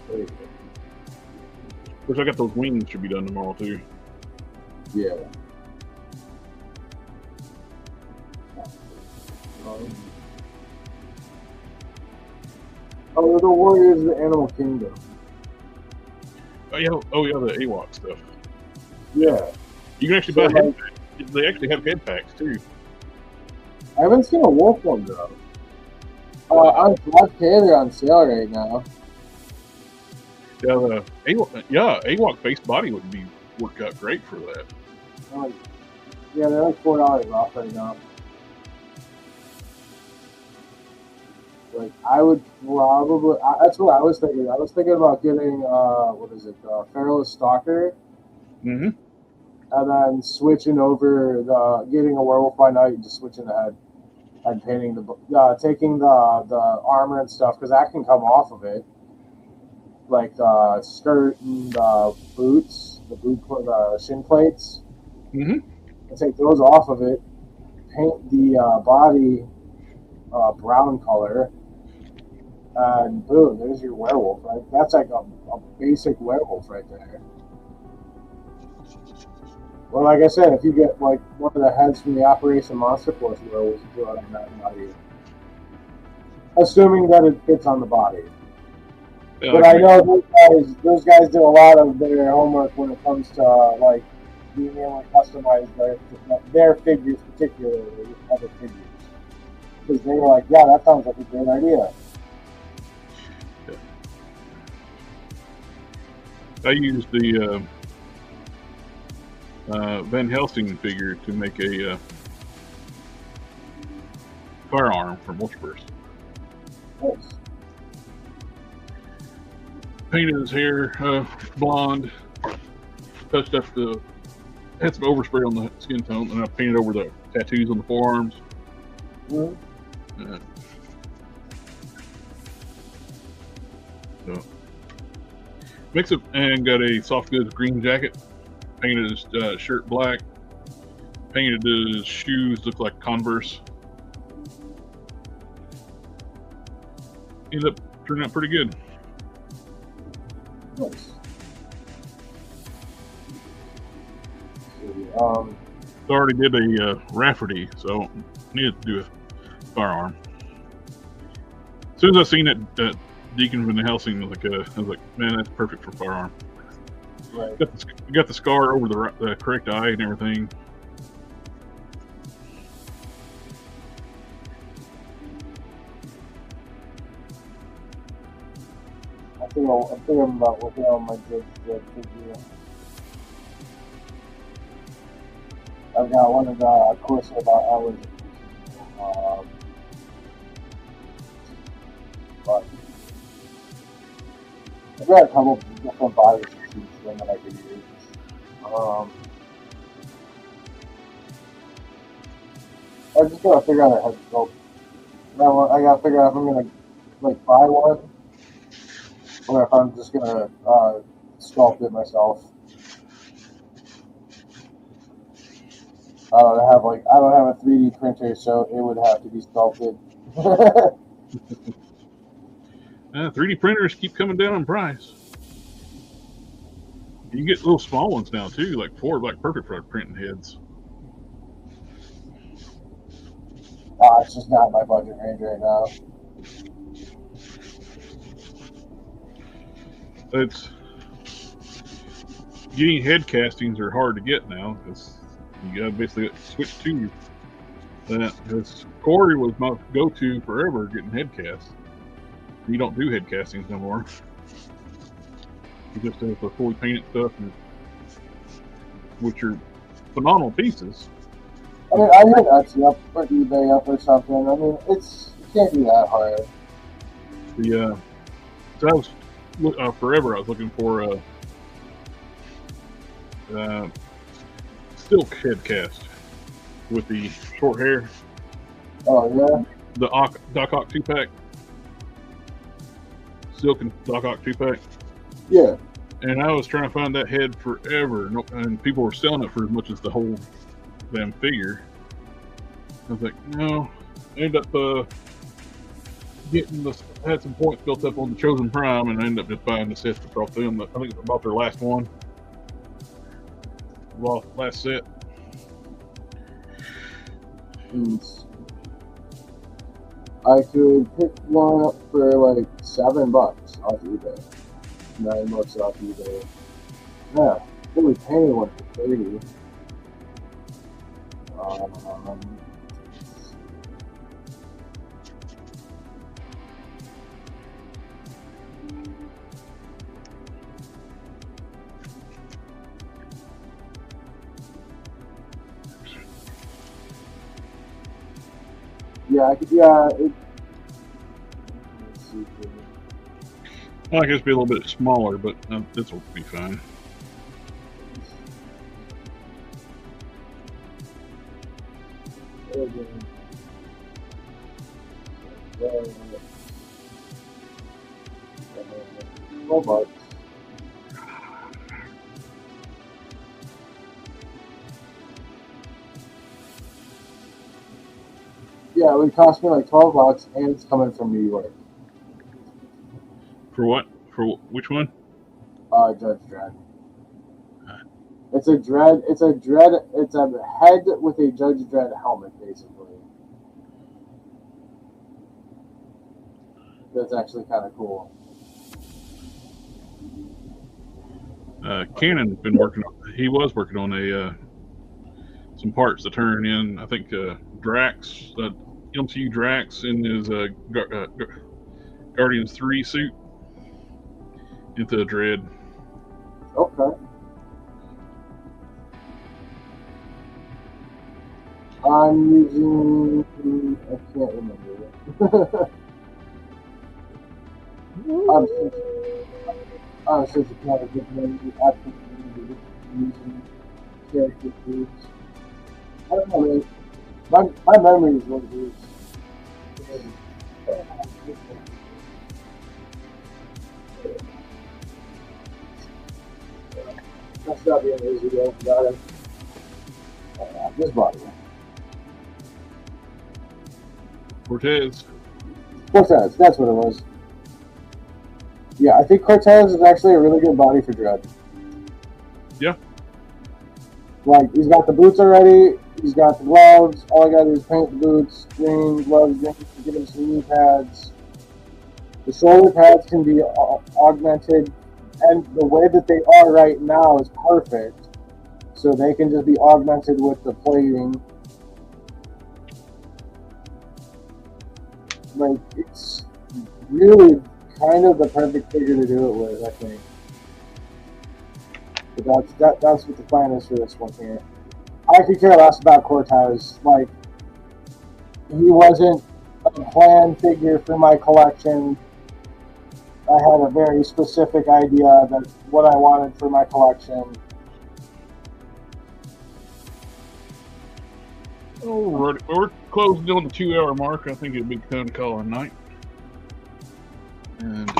S1: Of course, I got those wings should be done tomorrow too.
S2: Yeah. Oh, the Warriors of the Animal Kingdom.
S1: Oh yeah, the AWOC stuff.
S2: Yeah.
S1: You can actually buy head packs. They actually have head packs too.
S2: I haven't seen a wolf one though. On Black Panther on sale right now.
S1: Yeah, AWOC face body would work out great for that.
S2: Yeah, they're like $4 off right now. Like I would probably. That's what I was thinking. I was thinking about getting Feralist Stalker.
S1: Mm-hmm.
S2: And then switching over getting a Werewolf by Night and just switching the head and painting taking the armor and stuff, because that can come off of it, like the skirt and the boots, the shin plates.
S1: Mm-hmm.
S2: And take those off of it, paint the body brown color, and boom, there's your werewolf. Right? That's like a basic werewolf right there. Well, like I said, if you get like one of the heads from the Operation Monster Force werewolves, you do it on that body, assuming that it fits on the body. Yeah, but I know those guys do a lot of their homework when it comes to like being able to customize their figures, particularly with other figures, because they were like, "Yeah, that sounds like a great idea."
S1: I used the Van Helsing figure to make a firearm for Multiverse.
S2: Nice.
S1: Painted his hair blonde, touched up had some overspray on the skin tone, and I painted over the tattoos on the forearms. Mm-hmm. So mix it, and got a soft goods green jacket. Painted his shirt black. Painted his shoes look like Converse. Ended up turning out pretty good.
S2: Nice.
S1: I already did a Rafferty, so needed to do a firearm. As soon as I seen that Deacon Van Helsing, I was like, man, that's perfect for firearm.
S2: Right.
S1: Got the scar over the correct eye and everything.
S2: I'm thinking about working on my good figure. I've got one of the course about hours. But I've got a couple different body suits that I could use. I just gotta figure out a head sculpt. I gotta figure out if I'm gonna like buy one, or if I'm just gonna sculpt it myself. I don't have a 3D printer, so it would have to be sculpted.
S1: 3D printers keep coming down in price. You can get little small ones now too, like Ford, like perfect for printing heads.
S2: It's just not my budget range right now.
S1: It's getting head castings are hard to get now because you got to basically switch to that. Because Corey was my go-to forever getting head casts. You don't do head castings no more. You just have the fully painted stuff, which are phenomenal pieces.
S2: I mean, I hit Etsy up or eBay up or something. I mean, it can't be that hard.
S1: So I was forever. I was looking for silk head cast with the short hair.
S2: Oh yeah.
S1: The Doc Ock 2-pack. Silk and Doc Ock 2-pack.
S2: Yeah.
S1: And I was trying to find that head forever, and people were selling it for as much as the whole damn figure. I was like, no. I ended up had some points built up on the Chosen Prime, and I ended up just buying the set off them. I think I bought their last one. Last set.
S2: I could pick one up for like $7 off eBay. $9 off eBay. Yeah, really painted one for 30. Yeah, I could. Yeah. Let's see here.
S1: Well, I guess be a little bit smaller, but this will be fine.
S2: $12. Yeah, it would cost me like $12, and it's coming from New York.
S1: For what? For which one?
S2: Judge Dredd. It's a dread. It's a head with a Judge Dredd helmet, basically. That's actually kind of cool.
S1: Cannon been working on. He was working on some parts to turn in. I think Drax, MCU Drax, in his Guardians 3 suit into Dread.
S2: Okay. I'm using. I can't remember it. I'm such a kind of good name. Using character groups. I don't know, man. My memory is what it is. That's not being lazy though. Got it. This body.
S1: Cortez,
S2: that's what it was. Yeah, I think Cortez is actually a really good body for Dredd.
S1: Yeah.
S2: Like, he's got the boots already, he's got the gloves, all I gotta do is paint the boots, green, gloves, green, get him some knee pads. The shoulder pads can be augmented, and the way that they are right now is perfect. So they can just be augmented with the plating. Like, it's really kind of the perfect figure to do it with, I think. But that's what the plan is for this one here. I could care less about Cortez. Like, he wasn't a planned figure for my collection. I had a very specific idea that what I wanted for my collection.
S1: Alrighty, we're closing on the 2-hour mark. I think it'd be time to call it a night. And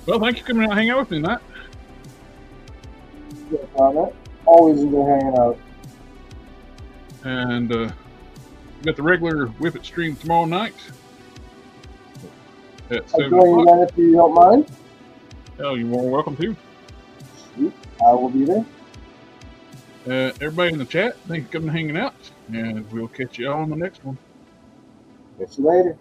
S1: well, thank you for coming out and hanging out with me tonight.
S2: Always enjoy hanging out.
S1: And got the regular WIP IT stream tomorrow night at
S2: I'll
S1: 7
S2: join you
S1: o'clock.
S2: then if you don't mind.
S1: Oh, you're more welcome to.
S2: Sweet. I will be there.
S1: Everybody in the chat, thanks for coming and hanging out, and we'll catch you all on the next one.
S2: Catch you later.